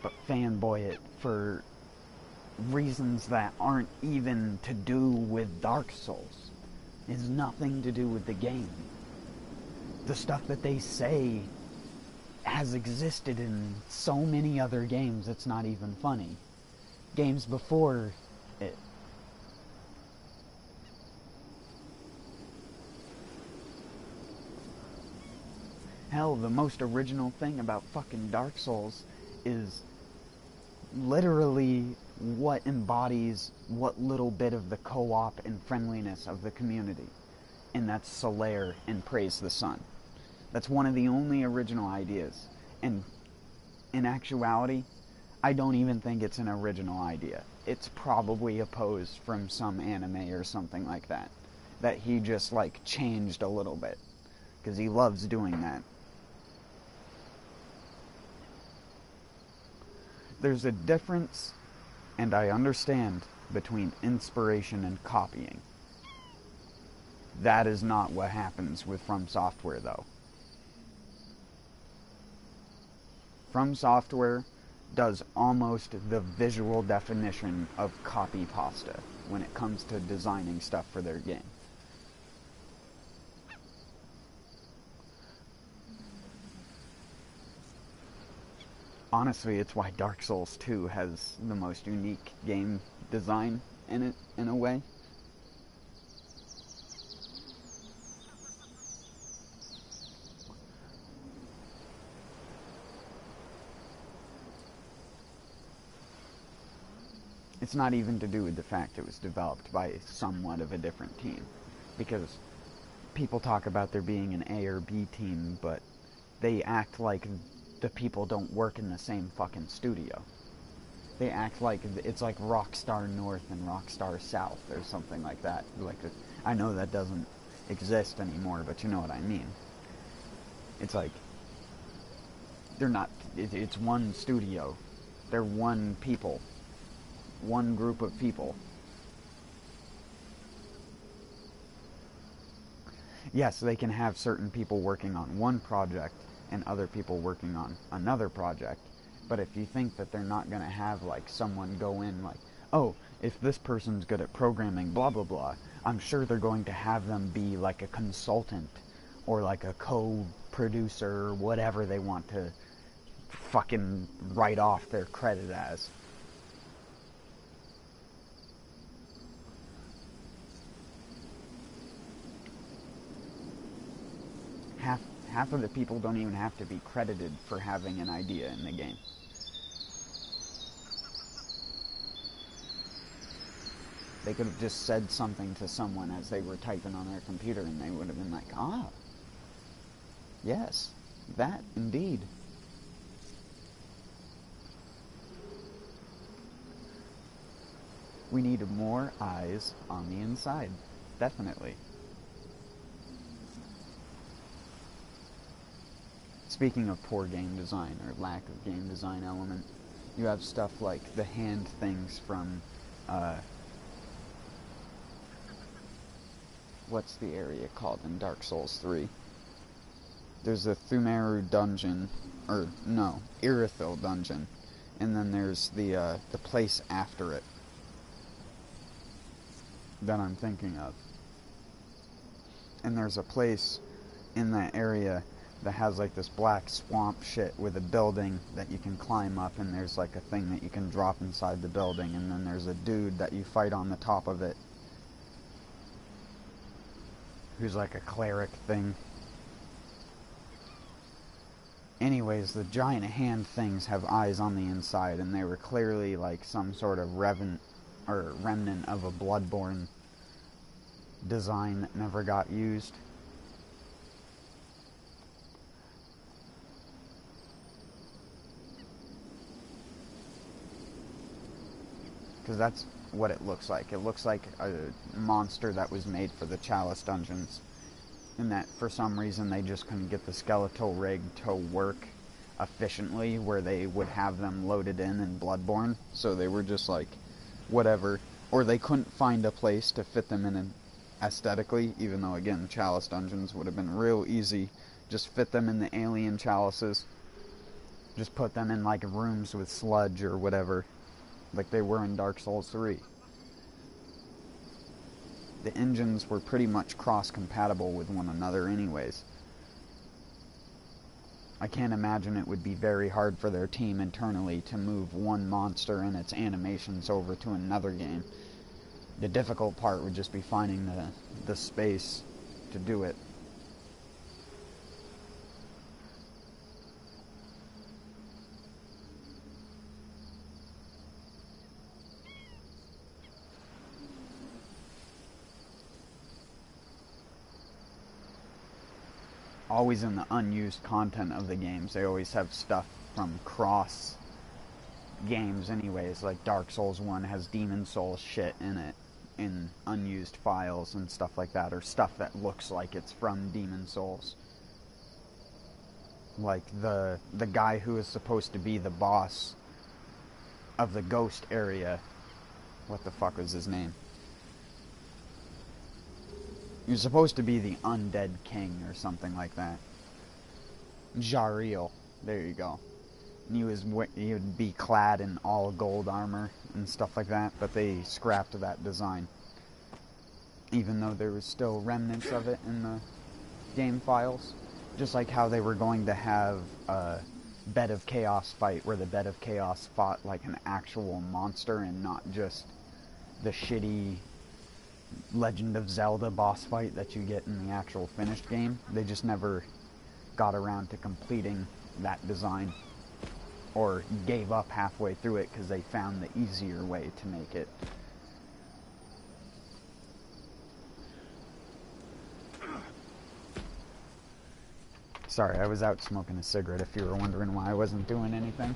but fanboy it for reasons that aren't even to do with Dark Souls. It's nothing to do with the game. The stuff that they say has existed in so many other games, it's not even funny. Games before it. Hell, the most original thing about fucking Dark Souls is literally what embodies what little bit of the co-op and friendliness of the community. And that's Solaire and Praise the Sun. That's one of the only original ideas. And in actuality, I don't even think it's an original idea. It's probably a pose from some anime or something like that. That he just, like, changed a little bit. Because he loves doing that. There's a difference, and I understand, between inspiration and copying. That is not what happens with From Software, though. From Software does almost the visual definition of copy pasta when it comes to designing stuff for their game. Honestly, it's why Dark Souls 2 has the most unique game design in it, in a way. It's not even to do with the fact it was developed by somewhat of a different team. Because people talk about there being an A or B team, but they act like the people don't work in the same fucking studio. They act like it's like Rockstar North and Rockstar South or something like that. I know that doesn't exist anymore, but you know what I mean. It's like, they're not, it's one studio. They're one people. One group of people. Yes, they can have certain people working on one project and other people working on another project, but if you think that they're not going to have, like, someone go in like, oh, if this person's good at programming, blah blah blah, I'm sure they're going to have them be like a consultant or like a co-producer or whatever they want to fucking write off their credit as. Half of the people don't even have to be credited for having an idea in the game. They could have just said something to someone as they were typing on their computer and they would have been like, ah, yes, that indeed. We need more eyes on the inside, definitely. Speaking of poor game design, or lack of game design element, you have stuff like the hand things from, what's the area called in Dark Souls 3? There's a Thumeru dungeon, or no, Irithyll dungeon, and then there's the place after it that I'm thinking of. And there's a place in that area that has like this black swamp shit with a building that you can climb up, and there's like a thing that you can drop inside the building, and then there's a dude that you fight on the top of it who's like a cleric thing. Anyways, the giant hand things have eyes on the inside, and they were clearly like some sort of remnant of a Bloodborne design that never got used. Because that's what it looks like. It looks like a monster that was made for the Chalice dungeons. And that for some reason they just couldn't get the skeletal rig to work efficiently where they would have them loaded in Bloodborne. So they were just like, whatever. Or they couldn't find a place to fit them in aesthetically, even though, again, Chalice dungeons would have been real easy. Just fit them in the alien chalices. Just put them in like rooms with sludge or whatever, like they were in Dark Souls 3. The engines were pretty much cross-compatible with one another anyways. I can't imagine it would be very hard for their team internally to move one monster and its animations over to another game. The difficult part would just be finding the space to do it. Always in the unused content of the games, they always have stuff from cross games anyways, like Dark Souls 1 has Demon Souls shit in it, in unused files and stuff like that, or stuff that looks like it's from Demon Souls. Like the guy who is supposed to be the boss of the ghost area, what the fuck was his name? He was supposed to be the undead king or something like that. Jariel, there you go. And he would be clad in all gold armor and stuff like that, but they scrapped that design. Even though there was still remnants of it in the game files. Just like how they were going to have a Bed of Chaos fight, where the Bed of Chaos fought like an actual monster and not just the shitty Legend of Zelda boss fight that you get in the actual finished game. They just never got around to completing that design, or gave up halfway through it because they found the easier way to make it. Sorry, I was out smoking a cigarette if you were wondering why I wasn't doing anything.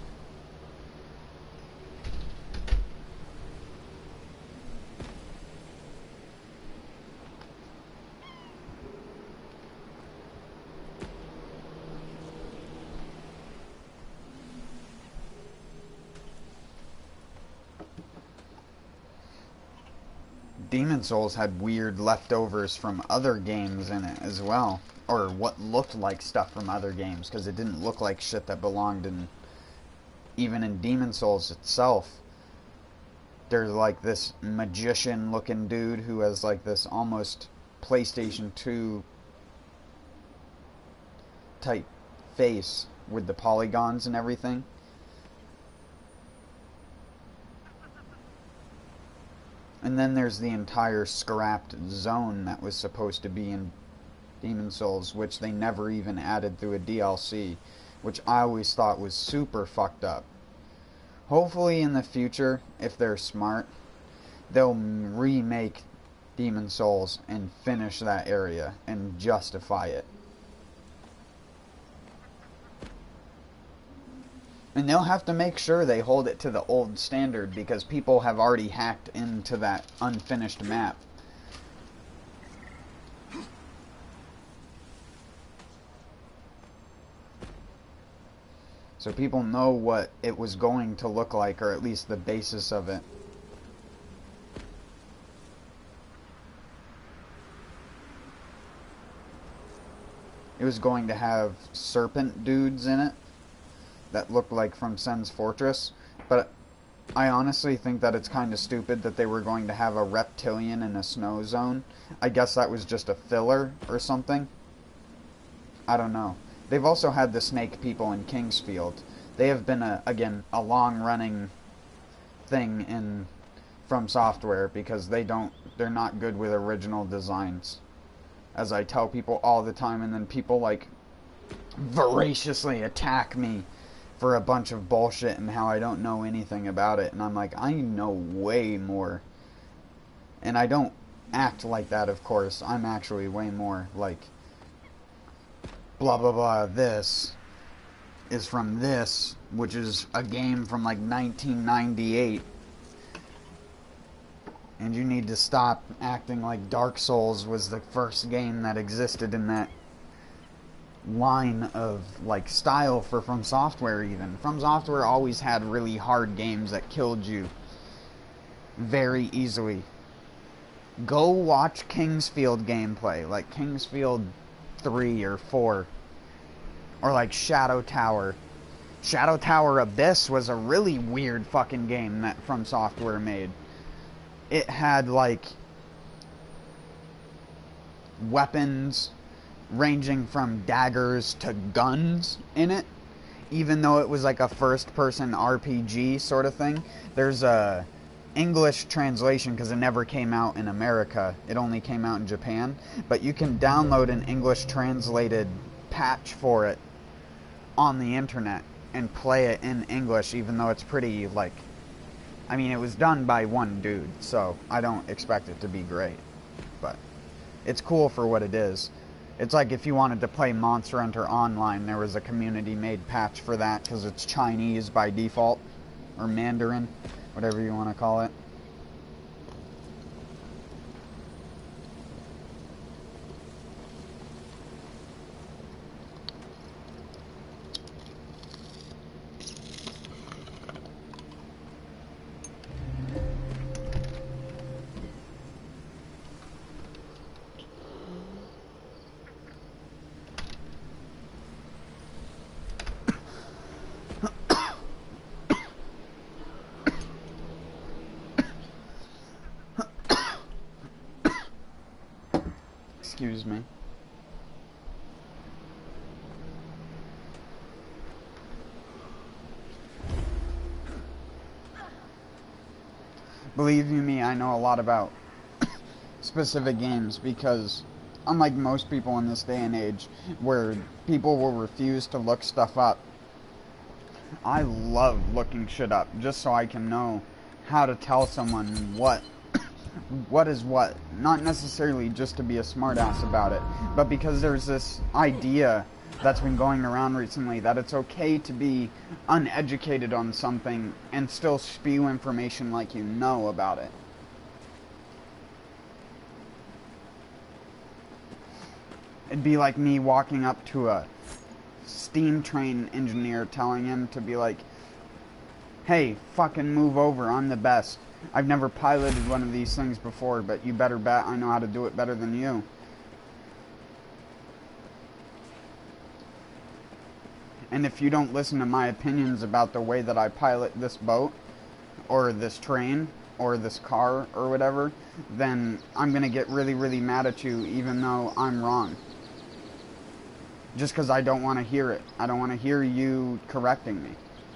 Demon Souls had weird leftovers from other games in it as well. Or what looked like stuff from other games, because it didn't look like shit that belonged in... Even in Demon Souls itself, there's like this magician looking dude who has like this almost PlayStation 2 type face with the polygons and everything. And then there's the entire scrapped zone that was supposed to be in Demon's Souls, which they never even added through a DLC, which I always thought was super fucked up. Hopefully in the future, if they're smart, they'll remake Demon's Souls and finish that area and justify it. And they'll have to make sure they hold it to the old standard, because people have already hacked into that unfinished map. So people know what it was going to look like, or at least the basis of it. It was going to have serpent dudes in it that looked like from Sen's Fortress, but I honestly think that it's kind of stupid that they were going to have a reptilian in a snow zone. I guess that was just a filler or something. I don't know. They've also had the snake people in Kingsfield. They have been, again, a long-running thing in From Software, because they're not good with original designs. As I tell people all the time, and then people, like, voraciously attack me for a bunch of bullshit and how I don't know anything about it. And I'm like, I know way more. And I don't act like that, of course. I'm actually way more like, blah blah blah, this is from this, which is a game from like 1998. And you need to stop acting like Dark Souls was the first game that existed in that line of like style for From Software. Even From Software always had really hard games that killed you very easily. Go watch Kingsfield gameplay, like Kingsfield 3 or 4, or like Shadow Tower. Shadow Tower Abyss was a really weird fucking game that From Software made. It had like weapons ranging from daggers to guns in it, even though it was like a first-person RPG sort of thing. There's a English translation, because it never came out in America. It only came out in Japan. But you can download an English translated patch for it on the internet and play it in English, even though it's pretty, like... I mean, it was done by one dude, so I don't expect it to be great. But it's cool for what it is. It's like if you wanted to play Monster Hunter Online, there was a community-made patch for that, because it's Chinese by default, or Mandarin, whatever you want to call it. Excuse me. Believe you me, I know a lot about specific games, because unlike most people in this day and age where people will refuse to look stuff up, I love looking shit up just so I can know how to tell someone what is what. Not necessarily just to be a smartass about it, but because there's this idea that's been going around recently that it's okay to be uneducated on something and still spew information like you know about it. It'd be like me walking up to a steam train engineer telling him to be like, hey, fucking move over, I'm the best. I've never piloted one of these things before, but you better bet I know how to do it better than you. And if you don't listen to my opinions about the way that I pilot this boat, or this train, or this car or whatever, then I'm going to get really, really mad at you even though I'm wrong. Just because I don't want to hear it. I don't want to hear you correcting me.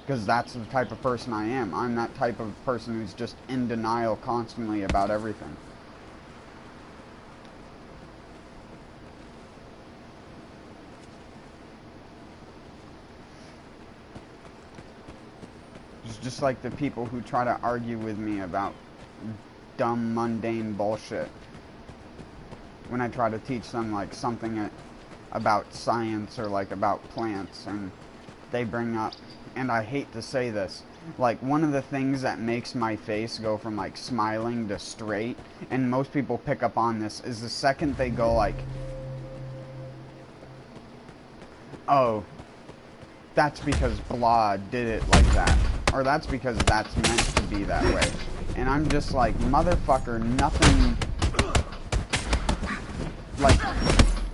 Because that's the type of person I am. I'm that type of person who's just in denial constantly about everything. It's just like the people who try to argue with me about dumb, mundane bullshit. When I try to teach them, like, something about science or, like, about plants, and they bring up, and I hate to say this, like, one of the things that makes my face go from, like, smiling to straight, and most people pick up on this, is the second they go, like, oh, that's because blah did it like that. Or that's because that's meant to be that way. And I'm just like, motherfucker, nothing... Like,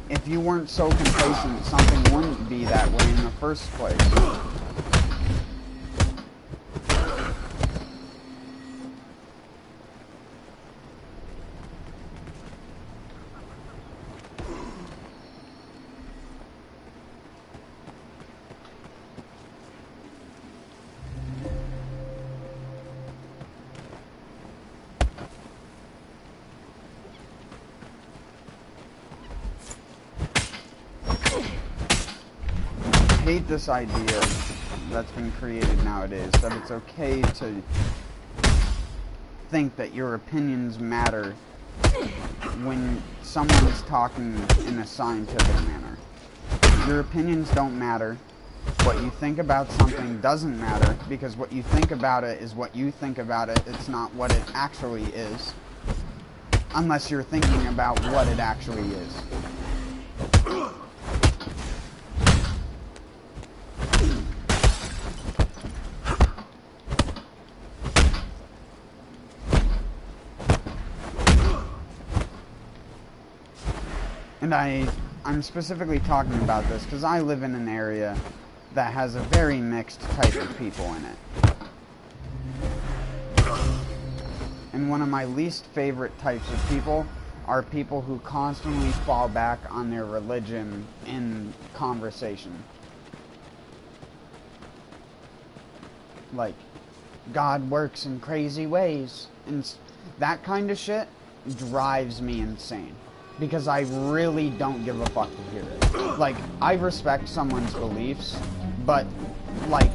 if you weren't so complacent, something wouldn't be that way in the first place. I hate this idea that's been created nowadays, that it's okay to think that your opinions matter when someone is talking in a scientific manner. Your opinions don't matter. What you think about something doesn't matter, because what you think about it is what you think about it. It's not what it actually is. Unless you're thinking about what it actually is. And I'm specifically talking about this because I live in an area that has a very mixed type of people in it. And one of my least favorite types of people are people who constantly fall back on their religion in conversation. Like, God works in crazy ways. And that kind of shit drives me insane. Because I really don't give a fuck to hear it. Like, I respect someone's beliefs, but, like,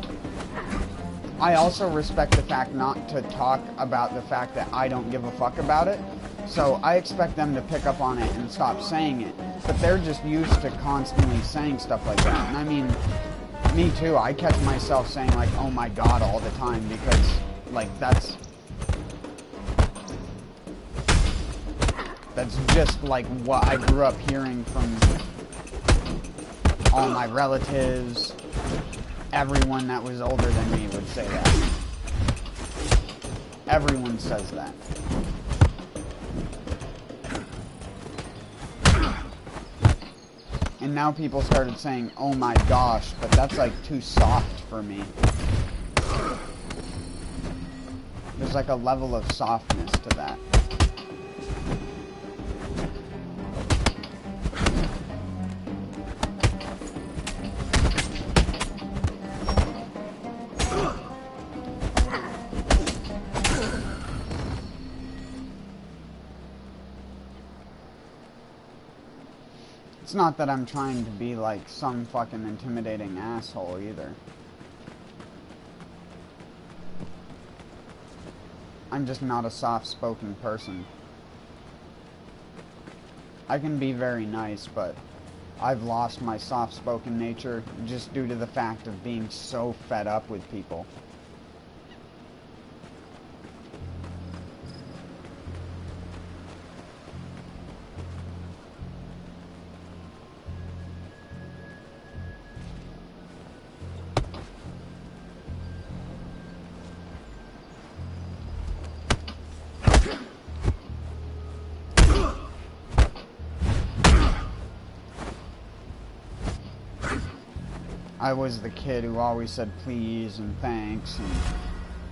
I also respect the fact not to talk about the fact that I don't give a fuck about it. So I expect them to pick up on it and stop saying it. But they're just used to constantly saying stuff like that. And I mean, me too, I catch myself saying, like, oh my god all the time because, like, that's just like what I grew up hearing from all my relatives. Everyone that was older than me would say that. Everyone says that. And now people started saying, oh my gosh, but that's like too soft for me. There's like a level of softness to that. It's not that I'm trying to be like some fucking intimidating asshole either. I'm just not a soft-spoken person. I can be very nice, but I've lost my soft-spoken nature just due to the fact of being so fed up with people. I was the kid who always said please and thanks, and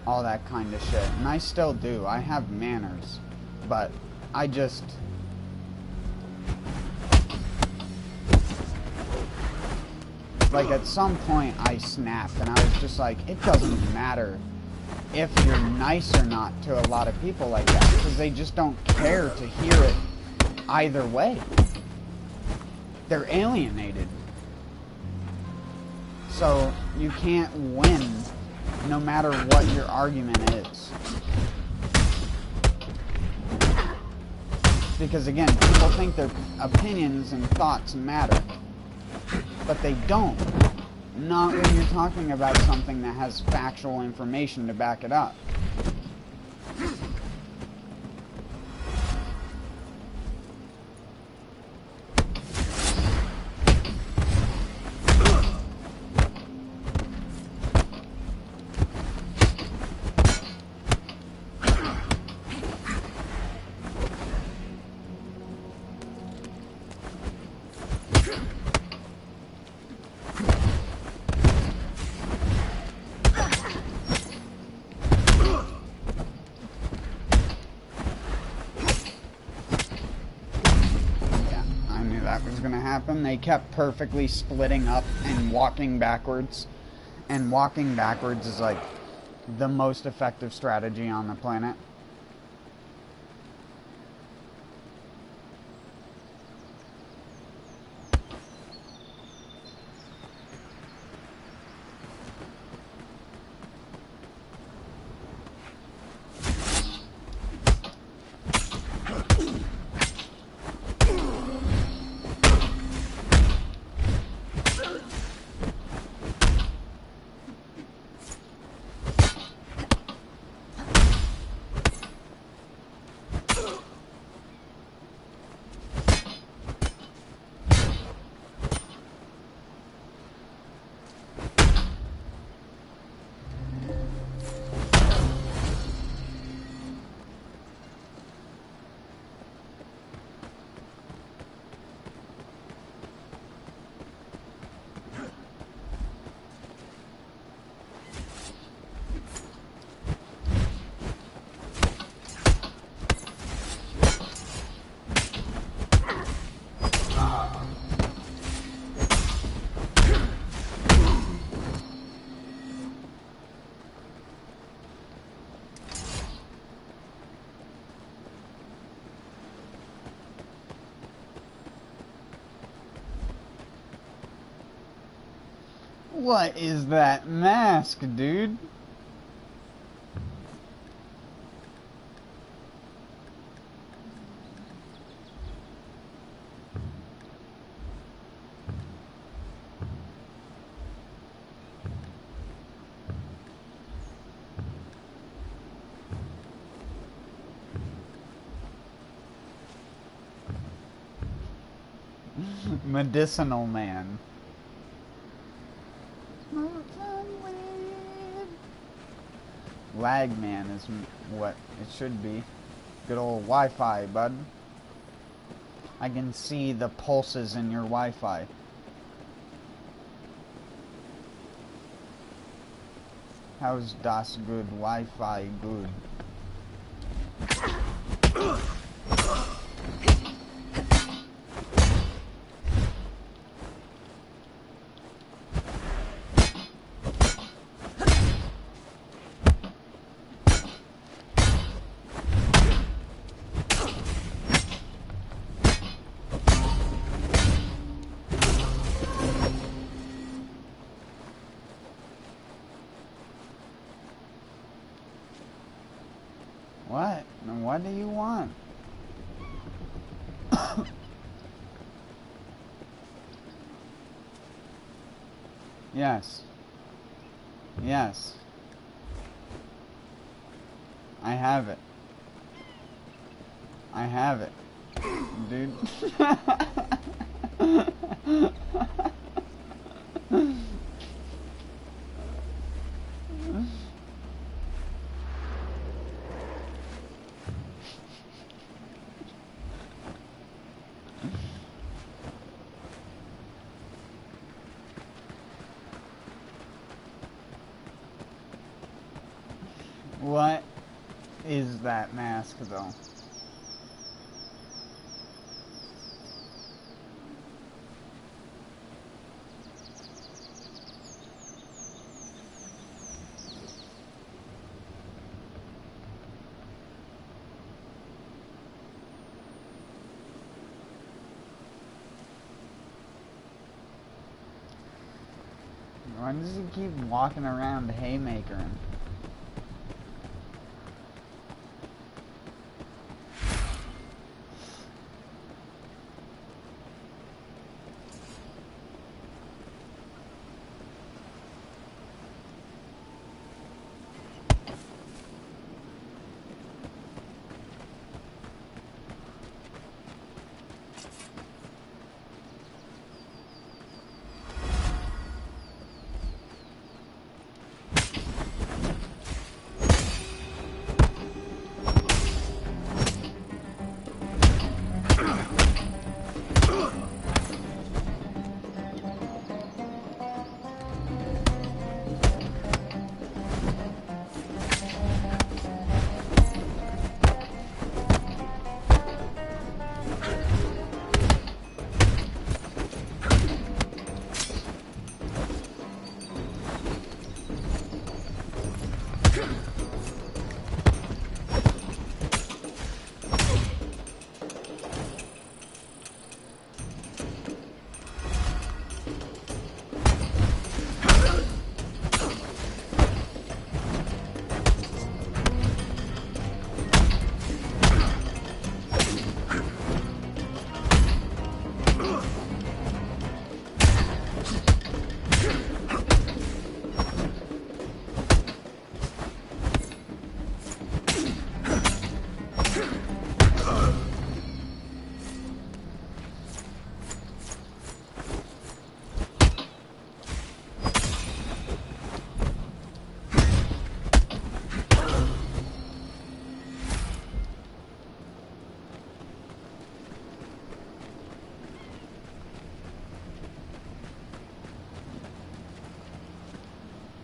all that kind of shit. And I still do. I have manners. But I just... like, at some point, I snapped, and I was just like, it doesn't matter if you're nice or not to a lot of people like that, because they just don't care to hear it either way. They're alienated. So, you can't win no matter what your argument is. Because again, people think their opinions and thoughts matter. But they don't. Not when you're talking about something that has factual information to back it up. They kept perfectly splitting up and walking backwards. And walking backwards is like the most effective strategy on the planet. What is that mask, dude? Medicinal man. Lag man is what it should be. Good old Wi-Fi, bud. I can see the pulses in your Wi-Fi. How's das good? Wi-Fi good. What? What do you want? Yes. Yes. I have it. I have it. Dude. What is that mask, though? Why does he keep walking around haymakering?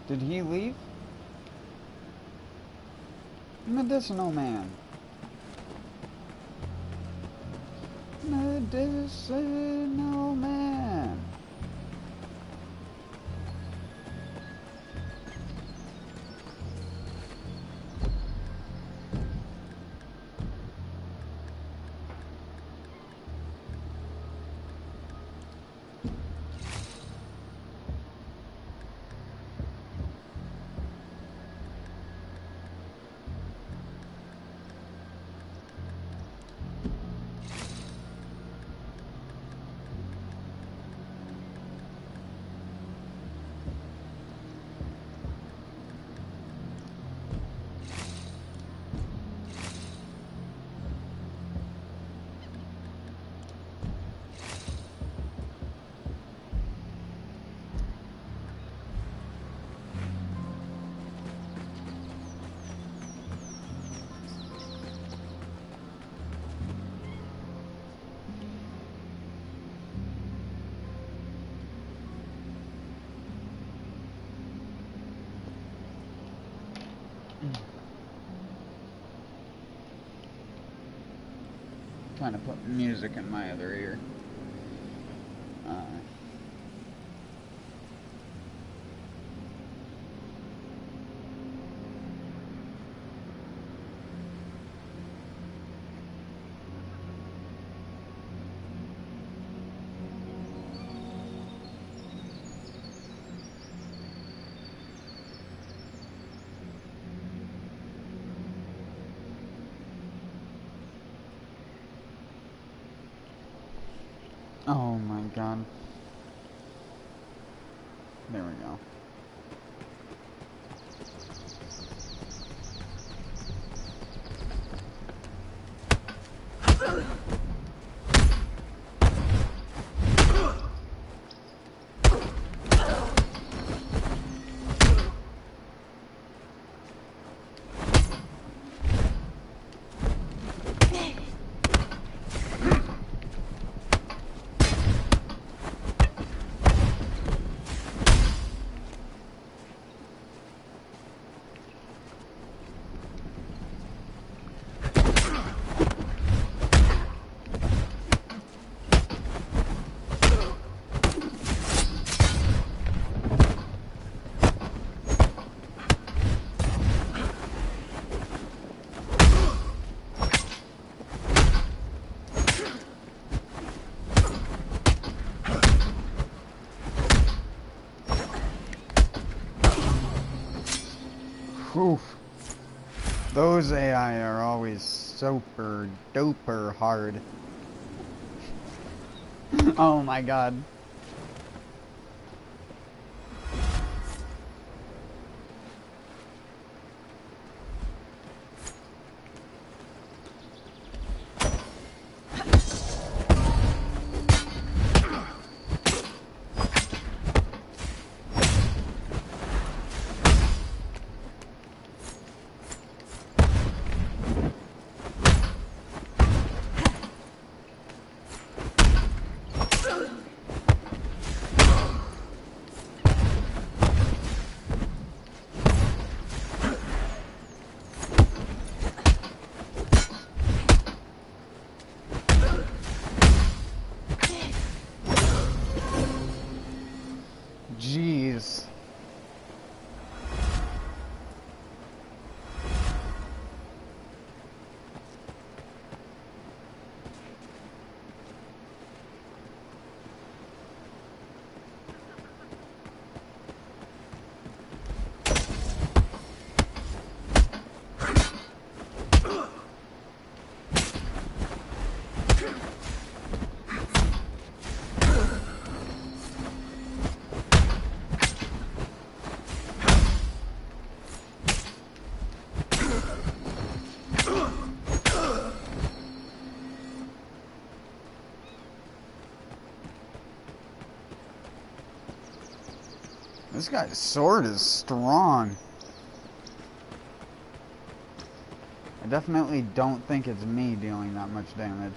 Did he leave? Medicinal man. Medicinal man. Trying to put music in my other ear. Oh my god. There we go. Oof. Those AI are always super duper hard. Oh my god. Jeez. This guy's sword is strong. I definitely don't think it's me dealing that much damage.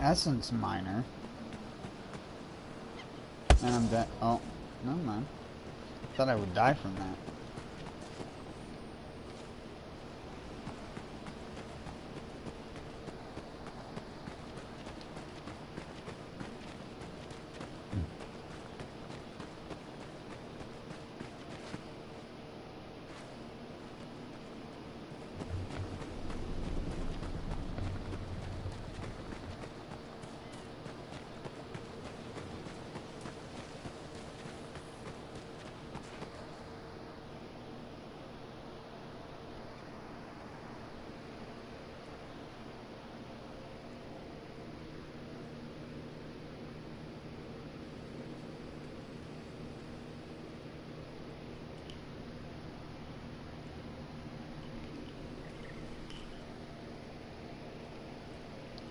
Essence miner. And I'm dead. Oh, never mind. Thought I would die from that.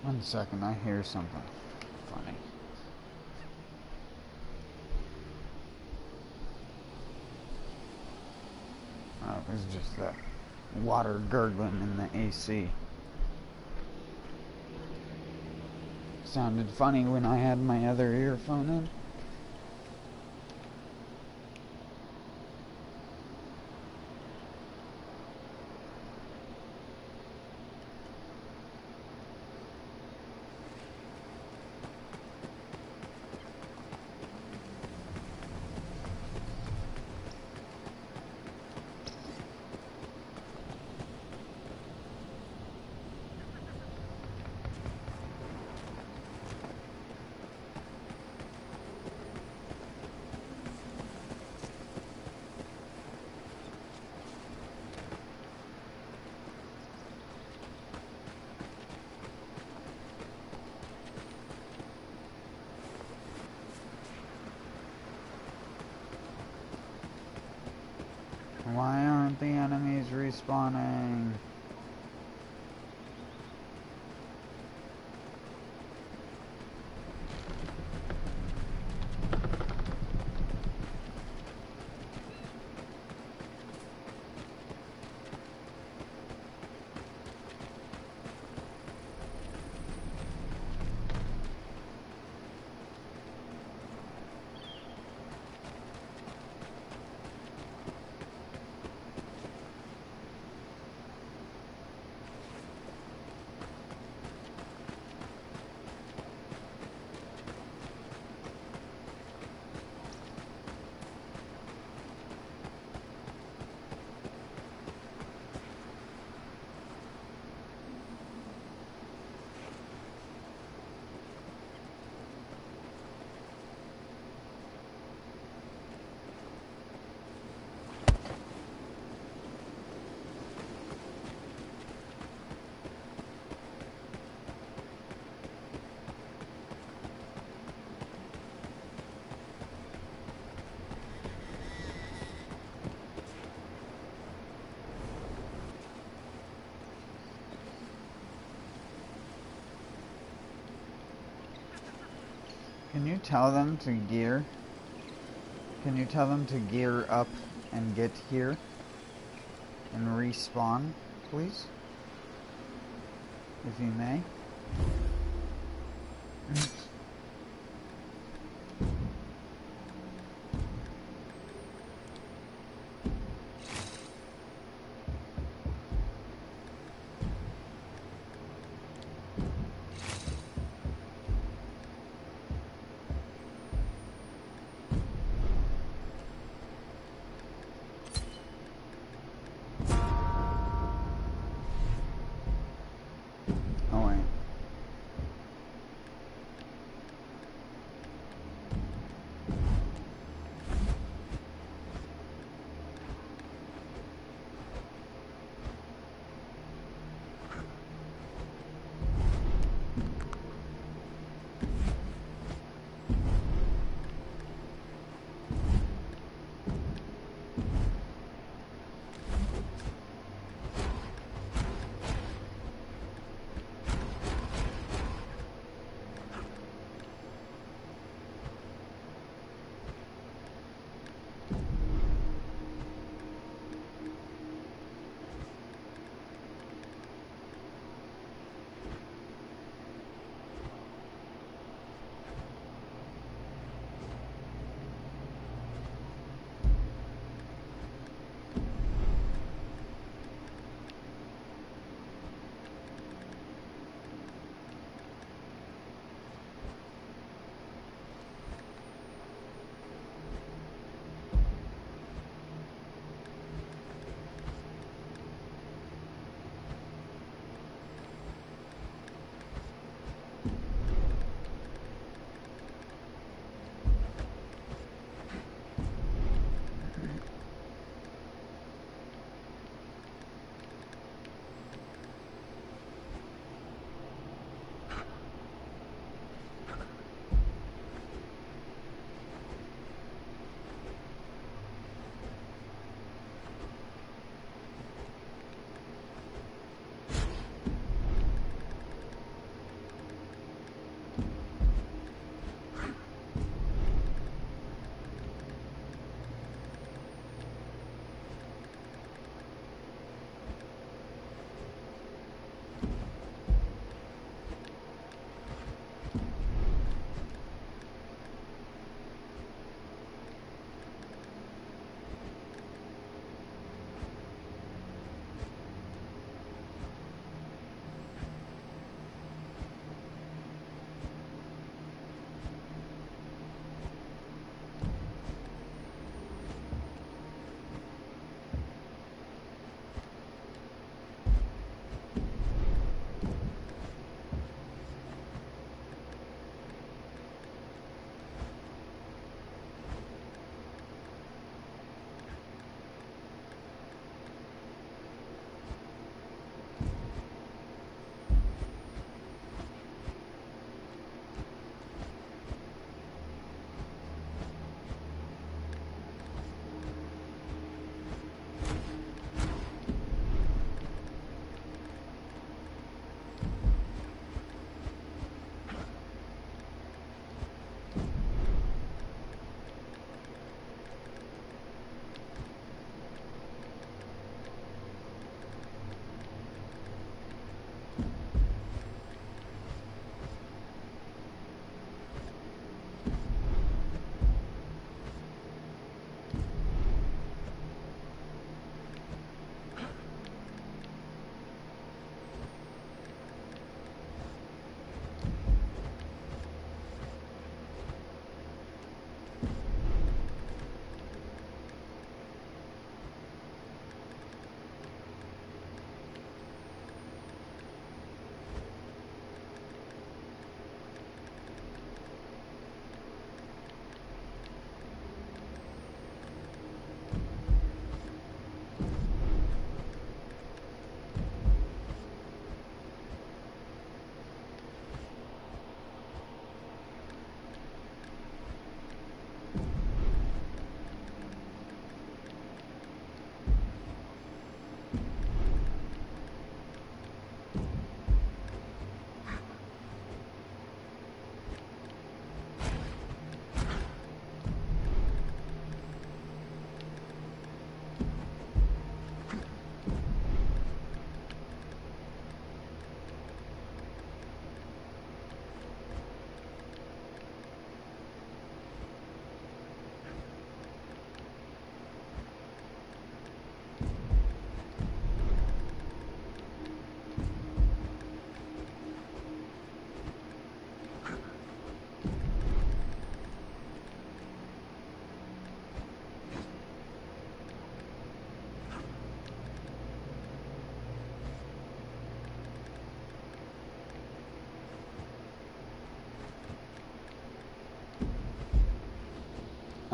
One second, I hear something funny. There's just that water gurgling in the AC. Sounded funny when I had my other earphone in. Why aren't the enemies respawning? Can you tell them to gear? Can you tell them to gear up and get here and respawn, please? If you may.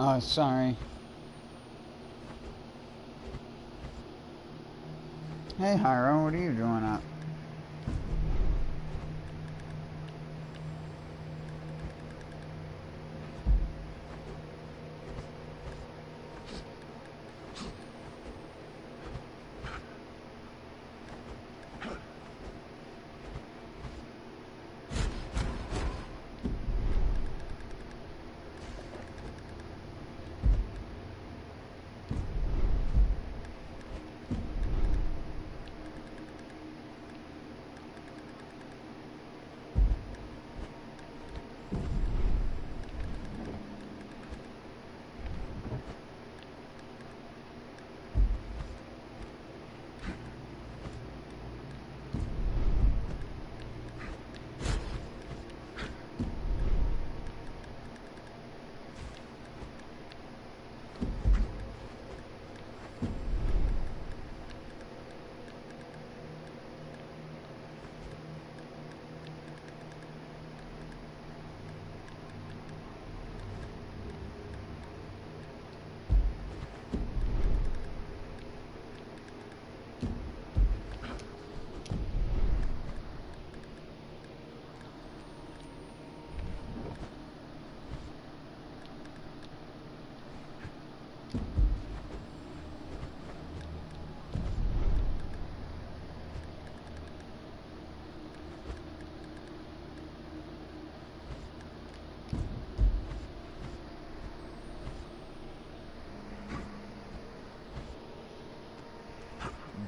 Oh, sorry. Hey, Hyro, what are you doing up?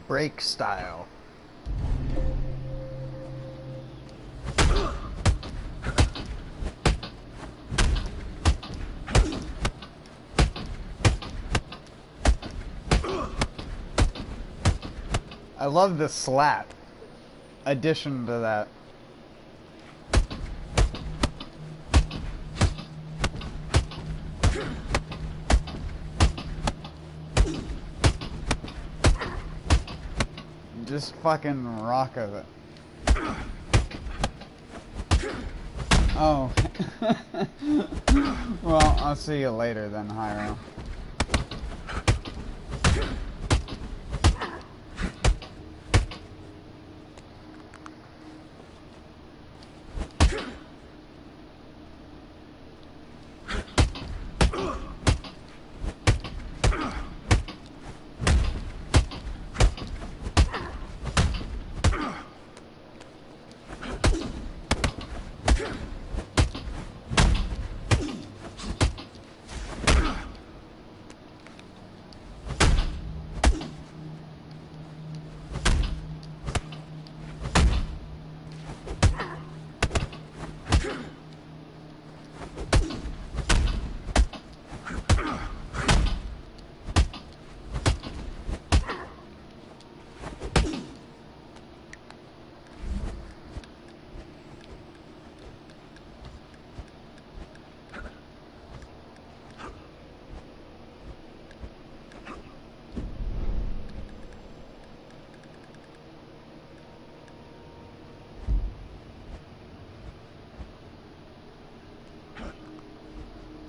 Break style. I love the slap addition to that. Just fucking rock of it. Oh. Well, I'll see you later then, Hyro.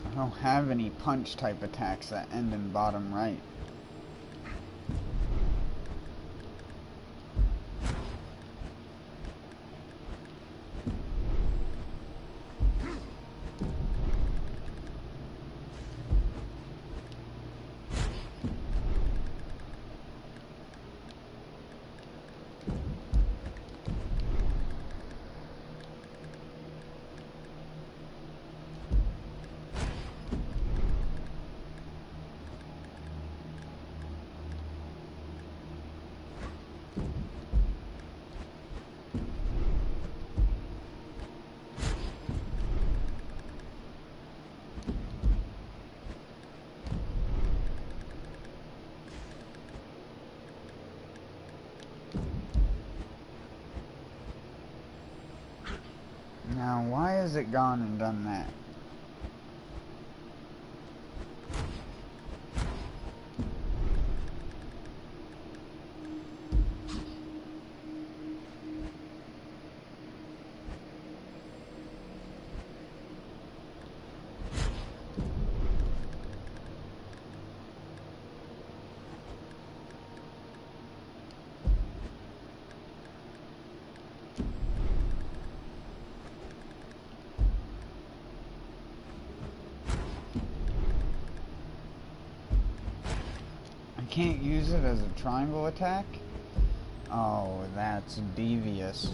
I don't have any punch type attacks that end in bottom right. Now, why has it gone and done that? can't use it as a triangle attack? Oh, that's devious.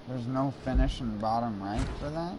There's no finish in bottom right for that?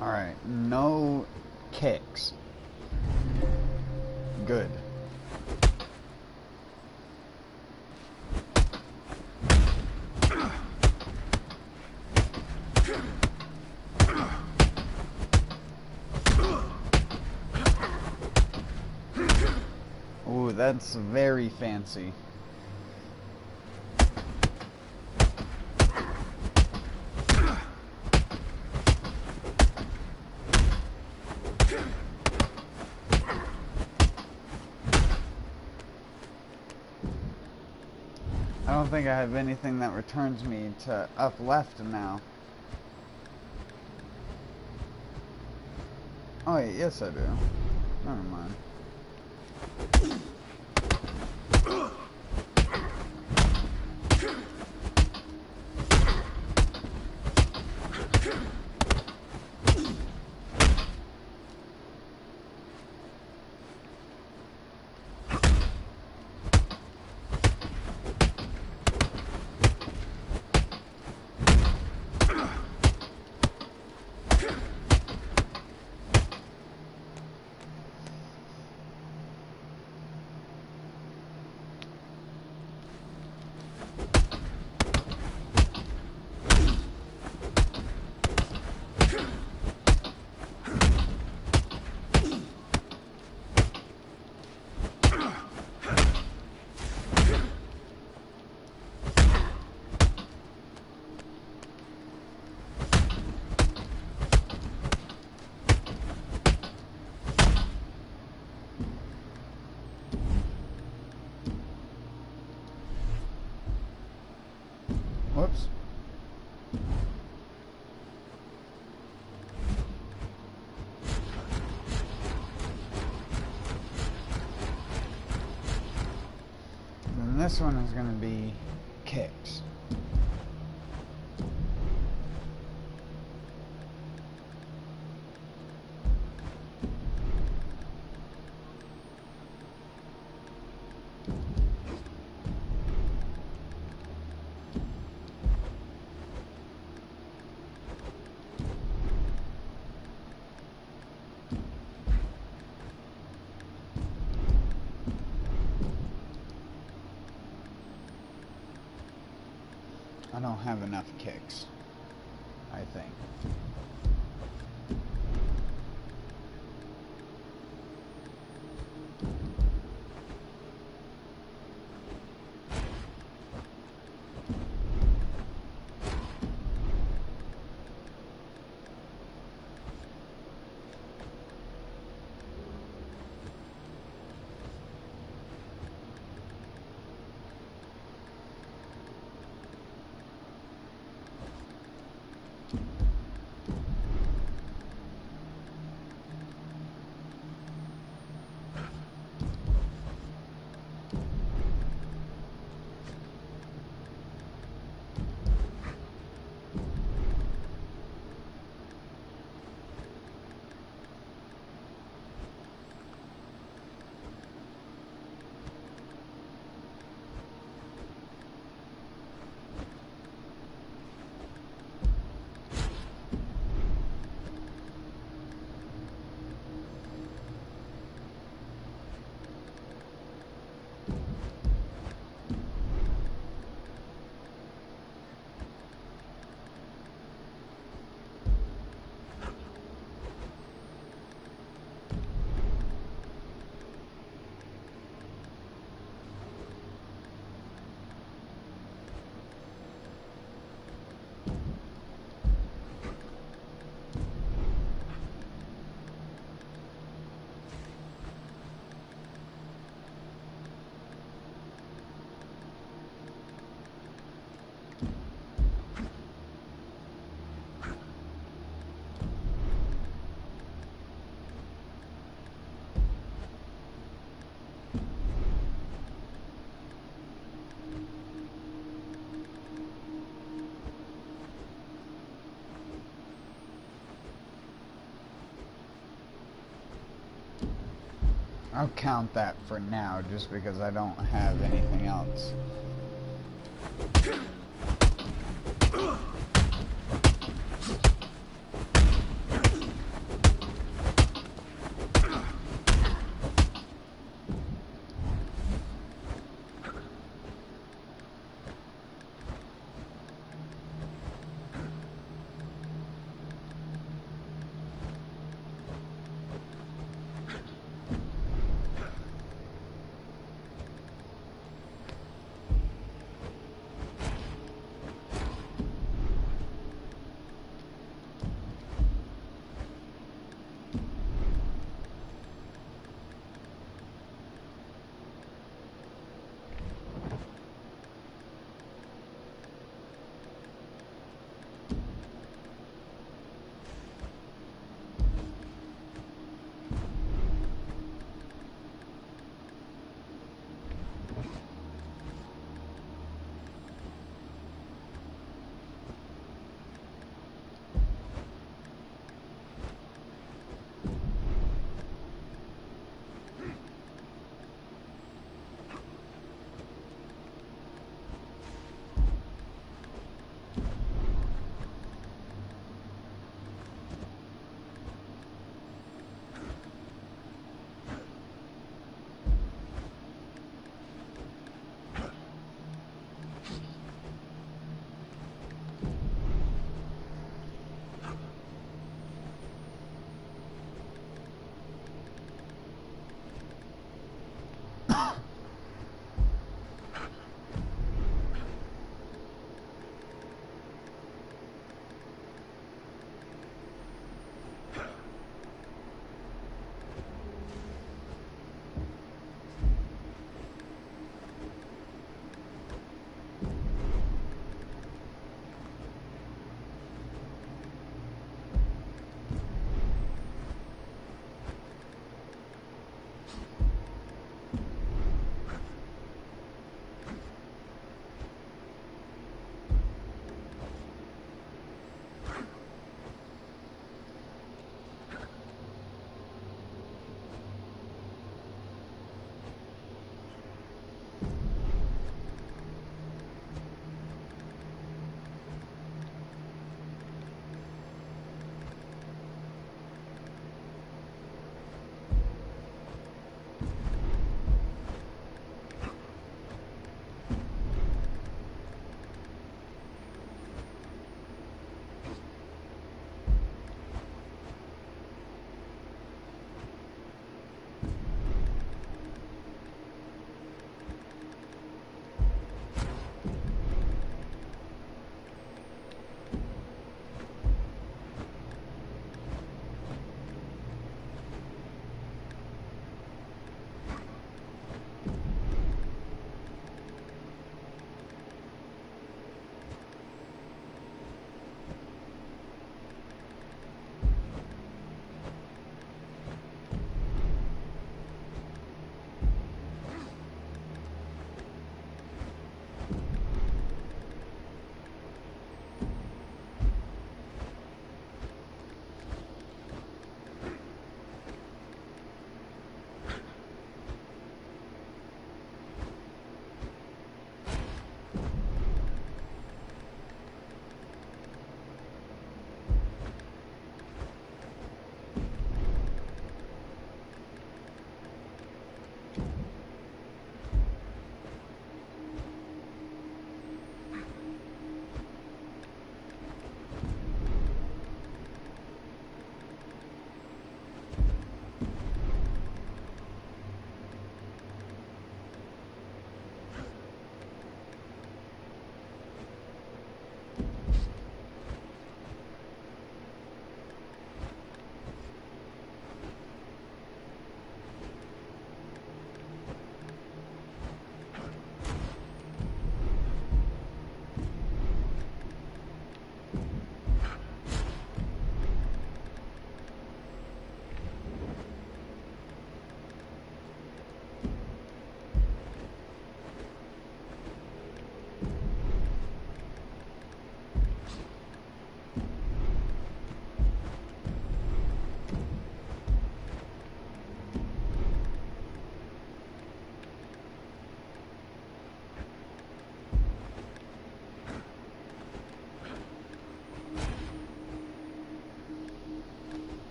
Alright, no kicks. Good. Ooh, that's very fancy. I don't think I have anything that returns me to up left now. Oh wait, yes I do. Never mind. Whoops. And this one is going to be kicks. I don't have enough kicks, I think. I'll count that for now, just because I don't have anything else.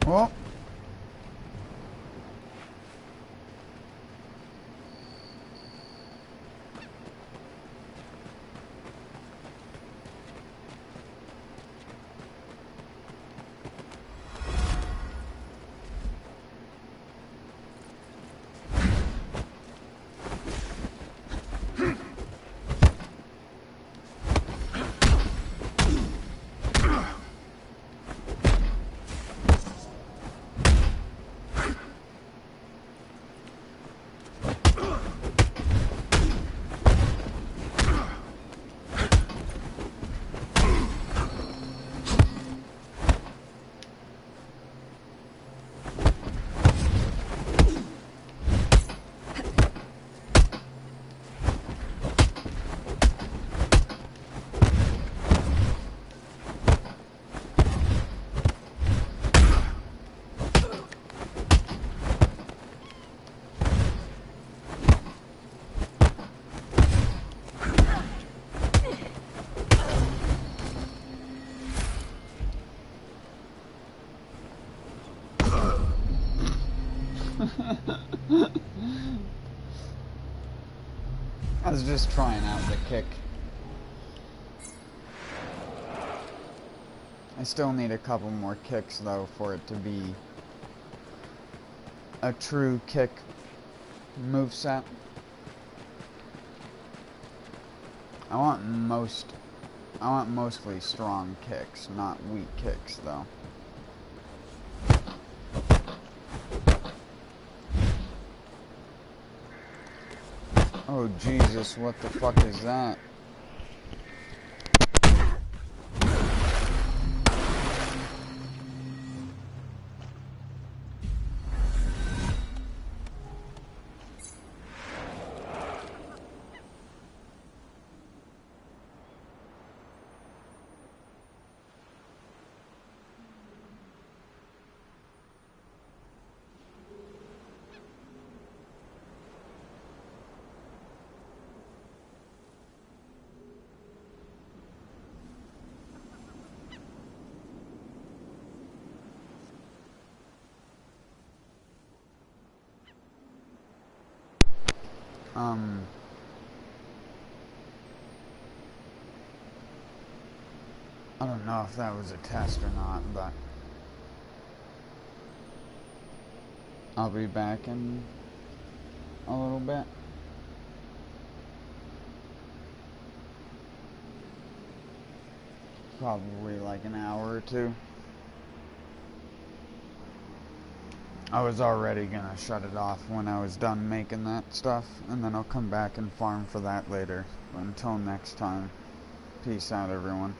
Well. I was just trying out the kick. I still need a couple more kicks though for it to be a true kick moveset. I want mostly strong kicks, not weak kicks though. Oh Jesus, what the fuck is that? I don't know if that was a test or not, but I'll be back in a little bit. Probably like an hour or two. I was already gonna shut it off when I was done making that stuff, and then I'll come back and farm for that later. But until next time, peace out everyone.